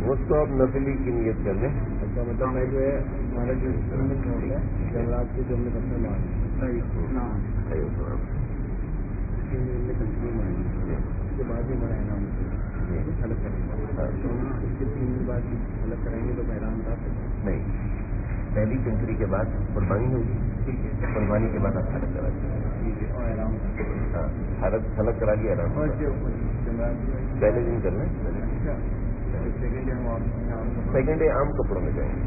وہ تو آپ نفلی کی نیت کر لیں.
اچھا مطلب میں جو ہے ہمارا جو جنگلات کے جو ہم نے پتھر مارے اس کے بعد ہی ہمارا احرام الگ کریں گے، اس کے 3 دن بعد الگ کریں گے تو احرام تھا
نہیں. پہلی کنکری کے بعد قربانی ہوگی، قربانی کے بعد آپ حلق کرا دیجیے.
اور احرام
حلق کرا لیا آرام پہلے دن کرنا. سیکنڈ ڈے عام کپڑوں میں جائیں گے،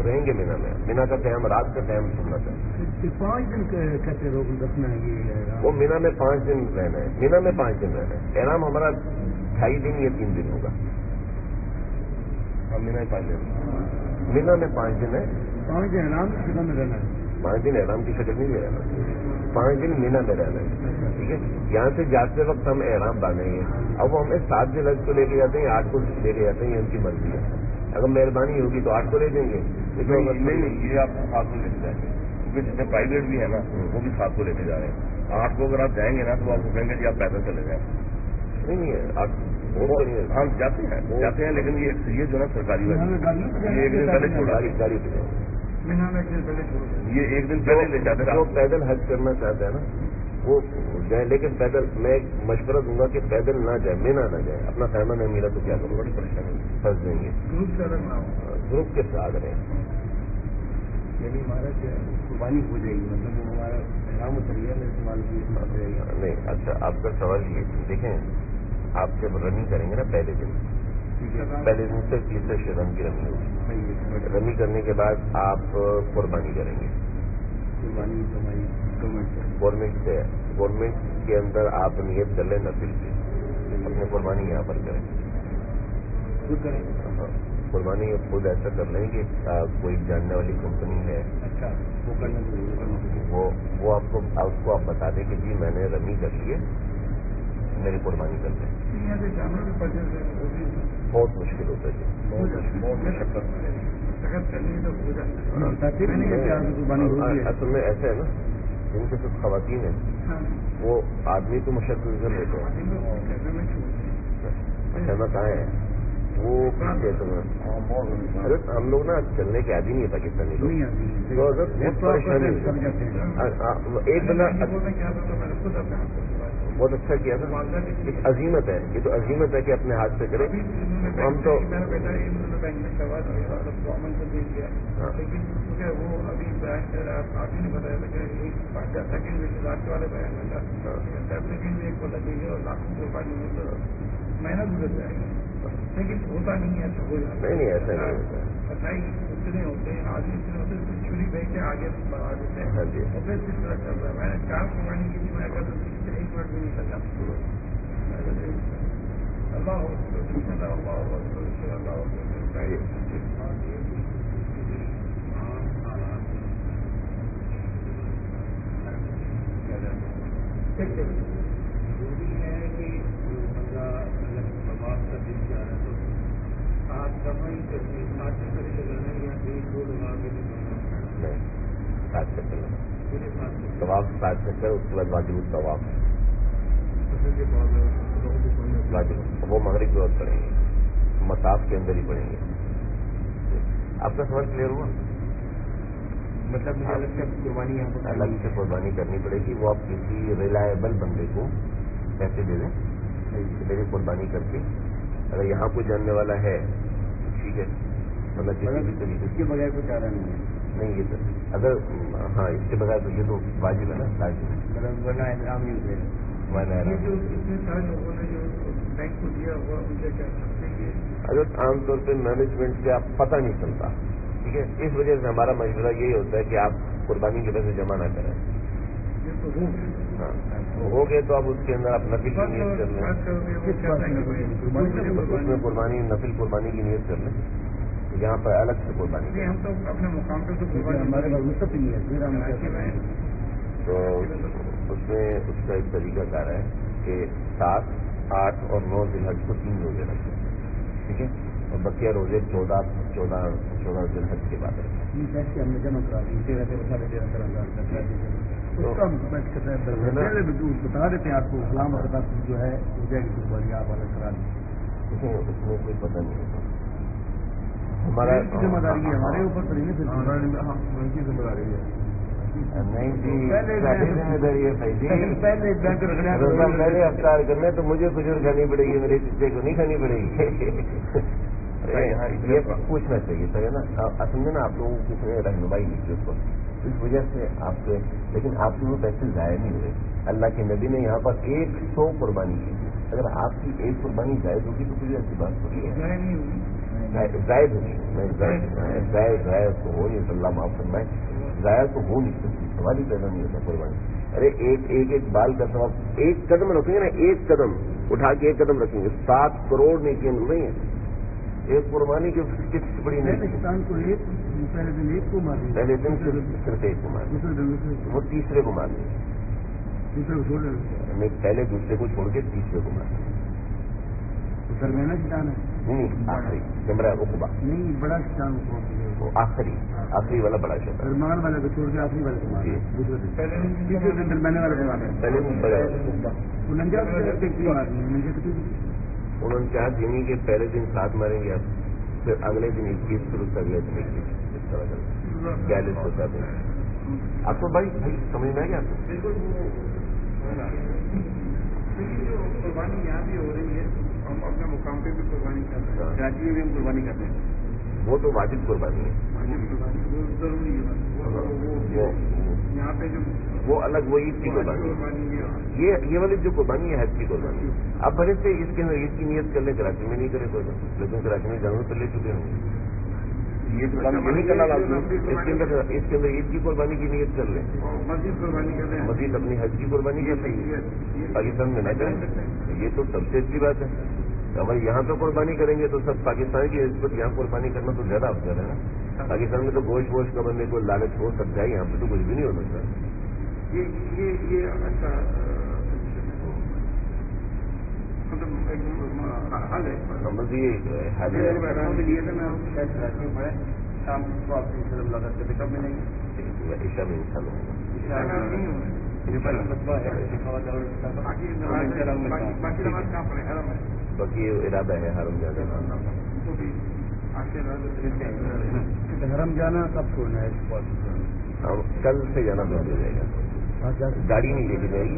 رہیں گے مینا میں. مینا کا قیام رات کا قیام سننا چاہیے.
5 دن کیسے روک رکھنا ہے یہ؟
وہ مینا میں 5 دن رہنا ہے، مینا میں 5 دن رہنا ہے. احرام ہمارا 2.5 دن یا 3 دن ہوگا. مینا میں 5 دن، مینا میں 5 دن ہے.
5 دن احرام کی شکل میں رہنا ہے.
5 دن احرام کی شکل نہیں رہنا، 5 دن مینا میں رہنا ہے. ٹھیک ہے، یہاں سے جاتے وقت ہم احرام باندھیں گے. اب وہ ہمیں 7 دن حج کو لے کے جاتے ہیں یا 8 کو لے کے جاتے ہیں، یہ ان کی مرضی ہے. اگر مہربانی ہوگی تو 8 کو لے دیں گے.
نہیں یہ آپ 7 کو لے کے جائیں گے کیونکہ جتنے پرائیویٹ بھی ہے نا وہ بھی 7 کو لے کے جا رہے ہیں. 8 کو اگر آپ جائیں گے نا تو آپ کو کہیں گے جی آپ پیدل چلے جائیں.
نہیں
ہم جاتے ہیں لیکن یہ جو نا سرکاری والی یہ ایک دن پہلے چھوڑا
گاڑی
یہ ایک دن پہلے لے جاتے ہیں.
جو پیدل حج کرنا چاہتے ہیں نا وہ جائیں، لیکن پیدل میں مشورہ دوں گا کہ پیدل نہ جائے، مینا نہ جائے. اپنا خیمہ نہیں ملا تو کیا کروں، بڑی پریشانی پھنس جائیں گے. گروپ کے ساتھ رہیں.
یعنی ہمارا قربانی ہو جائے گی، مطلب وہ ہمارا احرام اتریا میں استعمال کی
نہیں. اچھا آپ کا سوال یہ دیکھیں، آپ جب رننگ کریں گے نا پہلے دن سے تیسرے شرم کی رننگ ہوگی. رننگ کرنے کے بعد آپ قربانی کریں گے. گورنمنٹ کے اندر آپ نیت کر لیں نفل کی، اپنی قربانی یہاں پر کریں. قربانی خود ایسا کر لیں کہ کوئی جاننے والی کمپنی ہے، وہ آپ کو بتا دیں کہ جی میں نے رننگ کر لی ہے، میری قربانی کر دیں. بہت مشکل ہوتا ہے جی، بہت مشقت. اصل میں ایسا ہے نا، جن کے ساتھ خواتین ہیں وہ آدمی تو مشقت کر لیتے ہیں. کہنا کہاں ہے وہ ہم لوگ نا چلنے کے عادی نہیں ہے پاکستانی لوگ، بہت پریشانی. ایک بندہ بہت اچھا کیا تھا. ایک عظیمت ہے, یہ تو عظیمت ہے کہ اپنے ہاتھ سے کرے. ہم تو
میرا بیٹا بینک میں کروا دیا گورنمنٹ کو دے دیا, لیکن کیونکہ وہ ابھی بینک آپ ہی نے بتایا تھا کہ ایک سیکنڈ میں لاکھ والے بیان میں تھا, سیکنڈ میں ایک کو لگے گا اور لاکھوں کے بعد مہینہ گزر جائے گا, لیکن ہوتا نہیں ہے. ایسا ہو جاتا
نہیں ایسا نہیں ہوتا ہے.
نہیں اتنے ہوتے ہیں, آدمی اتنے ہوتے ہیں, چھری بھیج کے آگے بڑھا دیتے ہیں اور پھر کس طرح چل رہا ہے. میں نے 4 قربانی کی تھی, میں اگر 1 منٹ بھی نہیں سکا. اللہ ضروری ہے کہ بندہ الگ ثواب کا دل جا رہا ہے تو 7 دفعہ ہی کرتے 7 چکر لگانا یا 1-2 لگا کے نکلنا.
7 چکر
پورے 7
طواف 7 چکر, اس کے بعد واجب الطواف واجب, وہ مغرب کے وقت پڑیں گے, مطاف کے اندر ہی پڑیں گے. آپ کا سوال کلیئر ہوا؟
مطلب مجھے الگ سے قربانی یہاں پر
الگ سے قربانی کرنی پڑے گی. وہ آپ کسی ریلائبل بندے کو پیسے دے دیں, میری قربانی کر کے. اگر یہاں کوئی جاننے والا ہے ٹھیک ہے, مطلب کسی بھی طریقے
اس کے بغیر کوئی چارہ نہیں ہے.
نہیں یہ تو اگر ہاں اس کے بغیر تو یہ تو واجب ہے نا, لازم ہے.
مطلب ورنہ احترام نہیں ہوتے. یہ جو اتنے سارے لوگوں نے جو بینک کو دیا ہوا مجھے کیا سکتے ہیں.
اگر عام طور پہ مینجمنٹ سے آپ پتہ نہیں چلتا, ٹھیک ہے, اس وجہ سے ہمارا مشورہ یہی ہوتا ہے کہ آپ قربانی کے پیسے جمع نہ کریں. ہاں ہو گئے تو آپ اس کے اندر آپ نفل کی نیت کر لیں. اس میں قربانی نفل قربانی کی نیت کر لیں, یہاں پر الگ سے قربانی کریں.
ہم تو اپنے مقام پہ تو ہمارے مستقل ہے.
تو اس میں اس کا ایک طریقہ کار ہے کہ 7, 8 اور 9 ذی الحج کو 3 روزے رکھیں, ٹھیک ہے, اور بقیہ روزے 14 ذی الحج کے بعد رکھیں.
ہم نے جمع کرا دی 13 بتا دیتے ہیں آپ کو غلام وقت جو ہے ہو جائے گی قربانی آپ الگ کرا دیں.
اس میں کوئی پتہ نہیں ہوتا. ہمارا
ذمہ داری ہے ہمارے اوپر تو نہیں ذمہ داری ہے.
نہیں جی ذمہ داری ہے بھائی جی.
پہلے
روزہ پہلے افطار کرنا تو مجھے کھجور کھانی پڑے گی, میرے چچے کو نہیں کھانی پڑے گی. یہ پوچھنا چاہیے سر, ہے نا. اصل میں نا آپ لوگوں کو کسی نے رہنمائی نہیں کی اس کو, اس وجہ سے آپ کے, لیکن آپ کے وہ پیسے ضائع نہیں ہوئے. اللہ کے نبی نے یہاں پر 100 قربانی کی. اگر آپ کی ایک قربانی جائز ہوگی تو کوئی ایسی بات تھوڑی ہے. زائد ہوگی, زائد تو ہو نہیں, اللہ معاف فرمائے, ضائع تو ہو نہیں سکتی, سوال ہی پیدا نہیں ہوتا قربانی. ارے ایک بال کا سواب, ایک قدم رکھیں گے نا, ایک قدم اٹھا کے ایک قدم رکھیں گے, 7 کروڑ نیکیاں مل رہی ہیں. ایک قربانی کی کس بڑی نہیں, پہلے دن صرف ایک کو مار, وہ تیسرے کو مار دیں, پہلے دوسرے کو چھوڑ کے تیسرے کو مار دیں.
درمیانہ کسان ہے
نہیں, آخری جمرہ عقبہ
نہیں, بڑا کسان
وہ آخری والا بڑا شہر,
درمیان والے کو چھوڑ کے آخری والے کو مار, دوسرے دن درمیانے والے کو مارے.
پہلے دن بڑا 49 دن کے پہلے دن 7 ماریں گے آپ, پھر اگلے دن 21, پھر اس اگلے دن 21, اس طرح کا 42 کو کر دیں. آپ کو بھائی سمجھ میں آ گیا آپ کو؟
جو قربانی یہاں بھی ہو رہی ہے, ہم اپنے مقام پہ بھی قربانی کرتے ہیں, کراچی میں بھی ہم قربانی کرتے ہیں.
وہ تو واجب قربانی ہے,
ضروری ہے. یہاں پہ جو
وہ الگ, وہ عید کی قربانی ہے. یہ والی جو قربانی ہے حج کی قربانی ہے. آپ بھلے سے اس کے اندر عید کی نیت کر لیں, کراچی میں نہیں کریں کوئی بات, لیکن کراچی میں جانور تو لے چکے ہوں گے. یہ تو کام نہیں کرنا لازم, اس کے اندر عید کی قربانی کی نیت کر لیں,
مزید قربانی کر لیں,
مزید اپنی حج کی قربانی کر لیں, پاکستان میں نہ کریں. یہ تو سب سے اچھی بات ہے. اگر یہاں تو قربانی کریں گے تو سب پاکستان کی نسبت یہاں قربانی کرنا تو زیادہ افضل ہے نا. پاکستان میں تو گوشت کا بندے کو لالچ ہو سکتا ہے, یہاں پہ تو کچھ بھی نہیں ہو سکتا.
یہ اچھا حل ہے.
سمجھیے حل ہے.
شام کو آپ سے ملاقات کرتے کب ملیں گے؟
عشاء میں انشاءاللہ ہوگا. باقی ارادہ ہے حرم جانے کا.
حرم جانا کب چھوڑنا ہے؟
کل سے جانا بند ہو جائے گا. گاڑی نہیں لے کے جائے گی,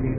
3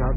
7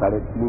3.5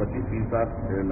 25-30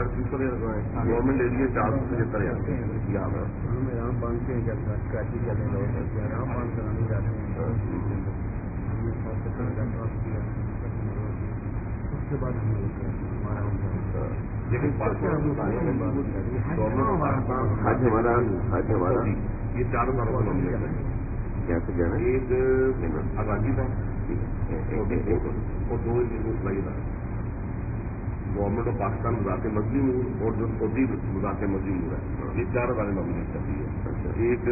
گورنمنٹ ایریا 475 یہاں پر
یہاں باندھتے ہیں جب کراچی چلنے لوگ یہاں باندھ کر نہیں جاتے ہیں اس کے بعد ہم
لیکن
حج ہمارا
یہ 4 باروں کا مملے ہیں.
کیسے جانا ہے؟
ایک آزادی تھا اور 2 اسلائی تھا. گورنمنٹ آف پاکستان مذاق مزید نور اور جو سعودی مذاق مزید نور ہے. یہ 4 بارے مملے چلتی ہے. ایک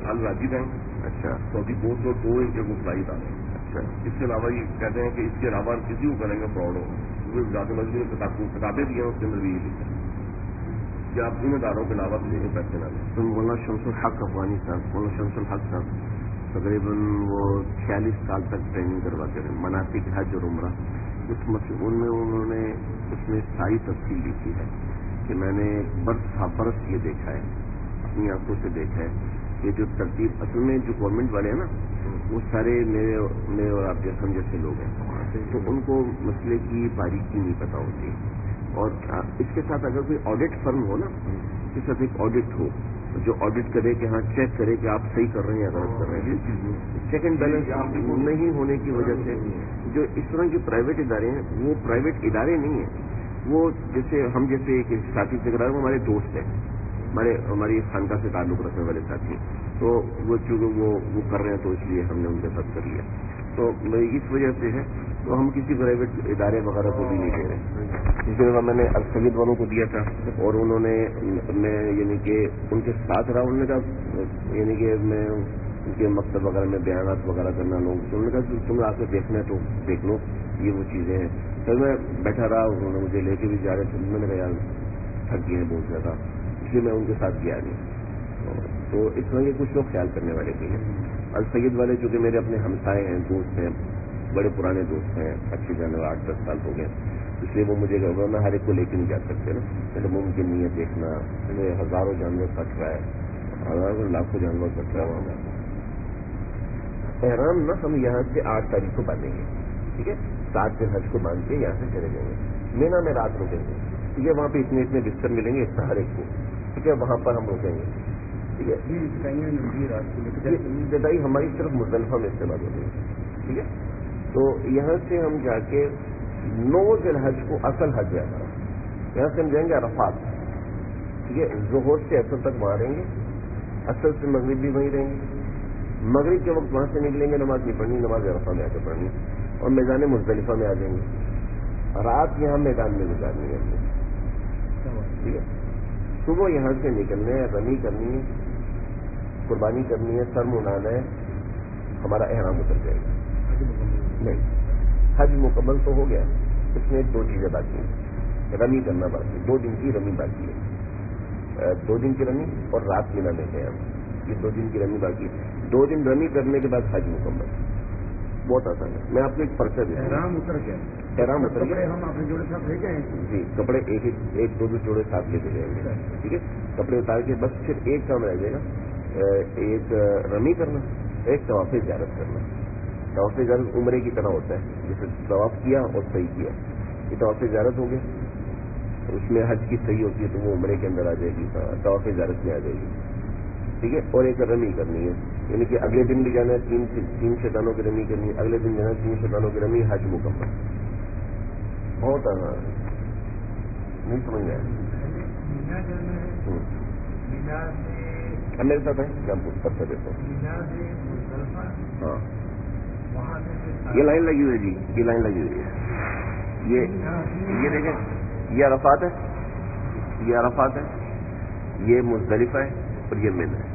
الراجد ہے.
اچھا
سعودی پوسٹ اور 2 ان کے کو فلائی تھا.
اچھا
اس کے علاوہ یہ کہتے ہیں کہ اس کے علاوہ کسی کو کریں گے فراڈ ہو کیونکہ ذات مسجد میں کتابیں دی ہیں اس کے اندر بھی یہ لکھا کہ آپ ذمہ داروں کے علاوہ کسی کو پیسے نہ لیں.
تو مولانا شمس الحق افغانی صاحب مولانا شمس الحق صاحب تقریباً وہ 46 سال تک ٹریننگ کرواتے رہے مناسک حج اور عمرہ. انہوں نے اس میں ساری تفصیل لکھی ہے کہ میں نے برس یہ دیکھا ہے اپنی آنکھوں سے دیکھا ہے کہ جو ترتیب اصل میں جو گورنمنٹ والے ہیں نا وہ سارے میرے اور آپ جیسے ہم جیسے لوگ ہیں تو ان کو مسئلے کی باریکی نہیں پتہ ہوتی. اور اس کے ساتھ اگر کوئی آڈٹ فرم ہو نا اس کے ساتھ ایک آڈٹ ہو جو آڈٹ کرے کہ ہاں چیک کرے کہ آپ صحیح کر رہے ہیں یا غلط کر رہے ہیں. چیک اینڈ بیلنس نہیں ہونے کی وجہ سے جو اس طرح کے پرائیویٹ ادارے ہیں وہ پرائیویٹ ادارے نہیں ہیں. وہ جیسے ہم جیسے ایک ساتھی سے کرا وہ ہمارے دوست ہیں ہماری خانقاہ سے تعلق رکھنے والے ساتھی تو وہ چونکہ وہ کر رہے ہیں تو اس لیے ہم نے ان کے ساتھ کر لیا. تو اس وجہ سے ہے تو ہم کسی پرائیویٹ ادارے وغیرہ کو بھی نہیں دے رہے. اس دفعہ میں نے السید والوں کو دیا تھا اور انہوں نے میں یعنی کہ ان کے ساتھ رہا. انہوں نے کہا یعنی کہ میں ان کے مکتب وغیرہ میں بیانات وغیرہ کرنا لوگ تو انہوں نے کہا تم آ کے دیکھنا ہے تو دیکھ لو یہ وہ چیزیں ہیں. پھر میں بیٹھا رہا انہوں نے مجھے لے کے بھی جا رہے تھے. میں نے کہا یار تھک گئے ہیں بہت زیادہ اس لیے میں ان کے ساتھ گیا نہیں. تو اس طرح کے کچھ لوگ خیال کرنے والے بھی ہیں. السید والے چونکہ میرے اپنے ہمسائے ہیں دوست ہیں بڑے پرانے دوست ہیں اچھے جانور 8-10 سال ہو گئے اس لیے وہ مجھے میں ہر ایک کو لے کے نہیں جا سکتے نا. میرے ممکن نہیں ہے دیکھنا میرے ہزاروں جانور کٹ رہا ہے ہزاروں لاکھوں جانور کٹ رہا ہے وہاں. احرام نہ ہم یہاں سے 8 تاریخ کو باندھیں گے ٹھیک ہے 7 دن حج کو باندھ کے یہاں سے چلے جائیں گے. مینا میں رات رکیں گے ٹھیک ہے. وہاں پہ اتنے بستر ملیں گے ہر ایک کو ٹھیک ہے. وہاں پر ہم رکیں گے ٹھیک ہے. ابتدائی ہماری صرف مزدلفہ میں استعمال ہوتی ہے ٹھیک ہے. تو یہاں سے ہم جا کے 9 ذی الحج کو اصل حج ہے ہمارا. یہاں سے ہم جائیں گے عرفات ٹھیک ہے. ظہر سے اصل تک وہاں رہیں گے. اصل سے مغرب بھی وہیں رہیں گے. مغرب کے وقت وہاں سے نکلیں گے نماز نہیں پڑھنی نماز عرفہ میں آ کے پڑھنی اور میدان مزدلفہ میں آ جائیں گے. رات یہاں میدان میں گزارنی ہے ہم نے ٹھیک ہے. صبح یہاں سے نکلنا ہے رمی کرنی ہے قربانی کرنی ہے سر منانا ہے ہمارا احرام اتر جائے گا. نہیں حج مکمل تو ہو گیا اس میں 2 چیزیں باقی ہیں. رمی کرنا باقی 2 دن کی رمی باقی ہے. 2 دن کی رمی اور رات مینا میں ہیں ہم. یہ 2 دن کی رمی باقی ہے. 2 دن رمی کرنے کے بعد حج مکمل. بہت آسان ہے. میں آپ کو ایک پرچہ دیتا ہوں.
احرام اتر گیا
احرام اتر گیا
ہم اپنے جوڑے ساتھ لے کے آئے
جی کپڑے ایک 2 جوڑے ساتھ لے کے جائیں گے ٹھیک ہے. کپڑے اتار کے بس صرف ایک کام رہ جائے گا ایک رمی کرنا ایک طواف زیارت کرنا. طواف زیارت عمرے کی طرح ہوتا ہے جیسے طواف کیا اور صحیح کیا. یہ طواف زیارت ہو گیا اس میں حج کی صحیح ہوتی ہے تو وہ عمرے کے اندر آ جائے گی طواف زیارت میں آ جائے گی ٹھیک ہے. اور ایک رمی کرنی ہے یعنی کہ اگلے دن بھی جانا ہے 3 شیطانوں کی رمی کرنی ہے. اگلے دن جانا ہے 3 شیطانوں کی رمی. حج مکمل. بہت آسان نہیں سمجھ میں اب میرے ساتھ ہے کیا پتہ دیتا ہوں. ہاں یہ لائن لگی ہوئی ہے جی یہ لائن لگی ہوئی ہے. یہ دیکھیں یہ عرفات ہے یہ عرفات ہے یہ مزدلفہ ہے اور یہ مینا ہے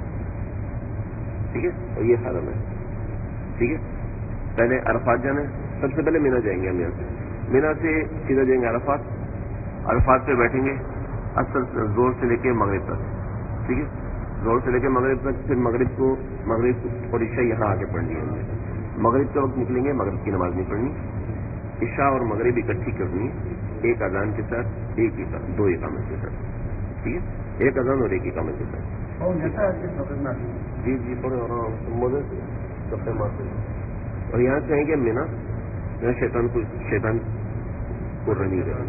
ٹھیک ہے. اور یہ حرم ہے ٹھیک ہے. پہلے عرفات جانا ہے. سب سے پہلے مینا جائیں گے ہم یہاں سے. مینا سے سیدھا جائیں گے عرفات. عرفات پہ بیٹھیں گے اصل زور سے لے کے مغرب تک ٹھیک ہے. زور سے لے کے مغرب تک. پھر مغرب اور عشاء یہاں آ کے پڑھنی ہے. مغرب کے وقت نکلیں گے مغرب کی نماز نہیں پڑھنی. عشاء اور مغرب اکٹھی کرنی ہے ایک اذان کے ساتھ 2 اقامت کے ساتھ ٹھیک ہے. ایک اذان اور ایک اقامت کے ساتھ. جی تھوڑے اور سب سے مارتے اور یہاں سے آئیں گے مینا یہاں شیطان کو رمی کریں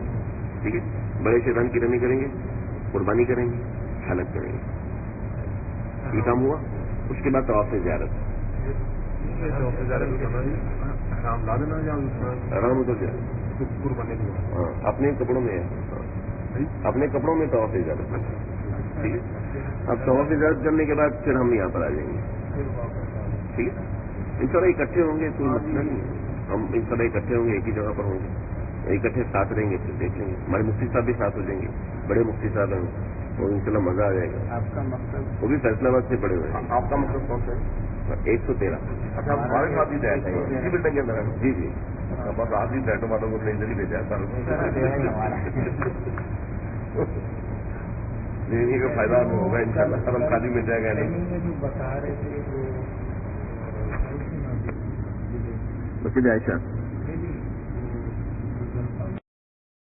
ٹھیک ہے.
بڑے شیطان کی رمی کریں گے، قربانی کریں گے، حلق کریں گے. یہ کام ہوا. اس کے بعد طواف زیارت. آرام ادھر جائے ہاں اپنے کپڑوں میں ہے، اپنے کپڑوں میں طواف زیارت. ٹھیک ہے. اب طواف زیارت کرنے کے بعد پھر ہم یہاں پر آ جائیں گے. ٹھیک ہے. ان شاء اللہ اکٹھے ہوں گے، کوئی مسئلہ نہیں ہے. ہم ان شاء اللہ اکٹھے ہوں گے، ایک ہی جگہ پر ہوں گے، اکٹھے ساتھ رہیں گے، پھر دیکھ لیں گے. ہمارے مفتی صاحب بھی ساتھ ہو جائیں گے، بڑے مفتی صاحب ہیں، اور ان شاء اللہ مزہ آ جائے گا.
آپ کا مقصد
وہ بھی فیصلہ آباد سے پڑے ہوئے ہیں.
آپ کا مطلب کون سا ہے؟
113.
اچھا ہمارے ساتھ ہی بیٹھ ہیں اسی بلڈنگ کے اندر ہے.
جی جی.
بس آج ہی بیٹھو والوں کو ادھر ہی بھیجا ہے. لینے کا فائدہ ہوگا ان شاء اللہ. سرم خالی مل جائے گا نہیں.
جو بتا رہے تھے
مسجد عائشہ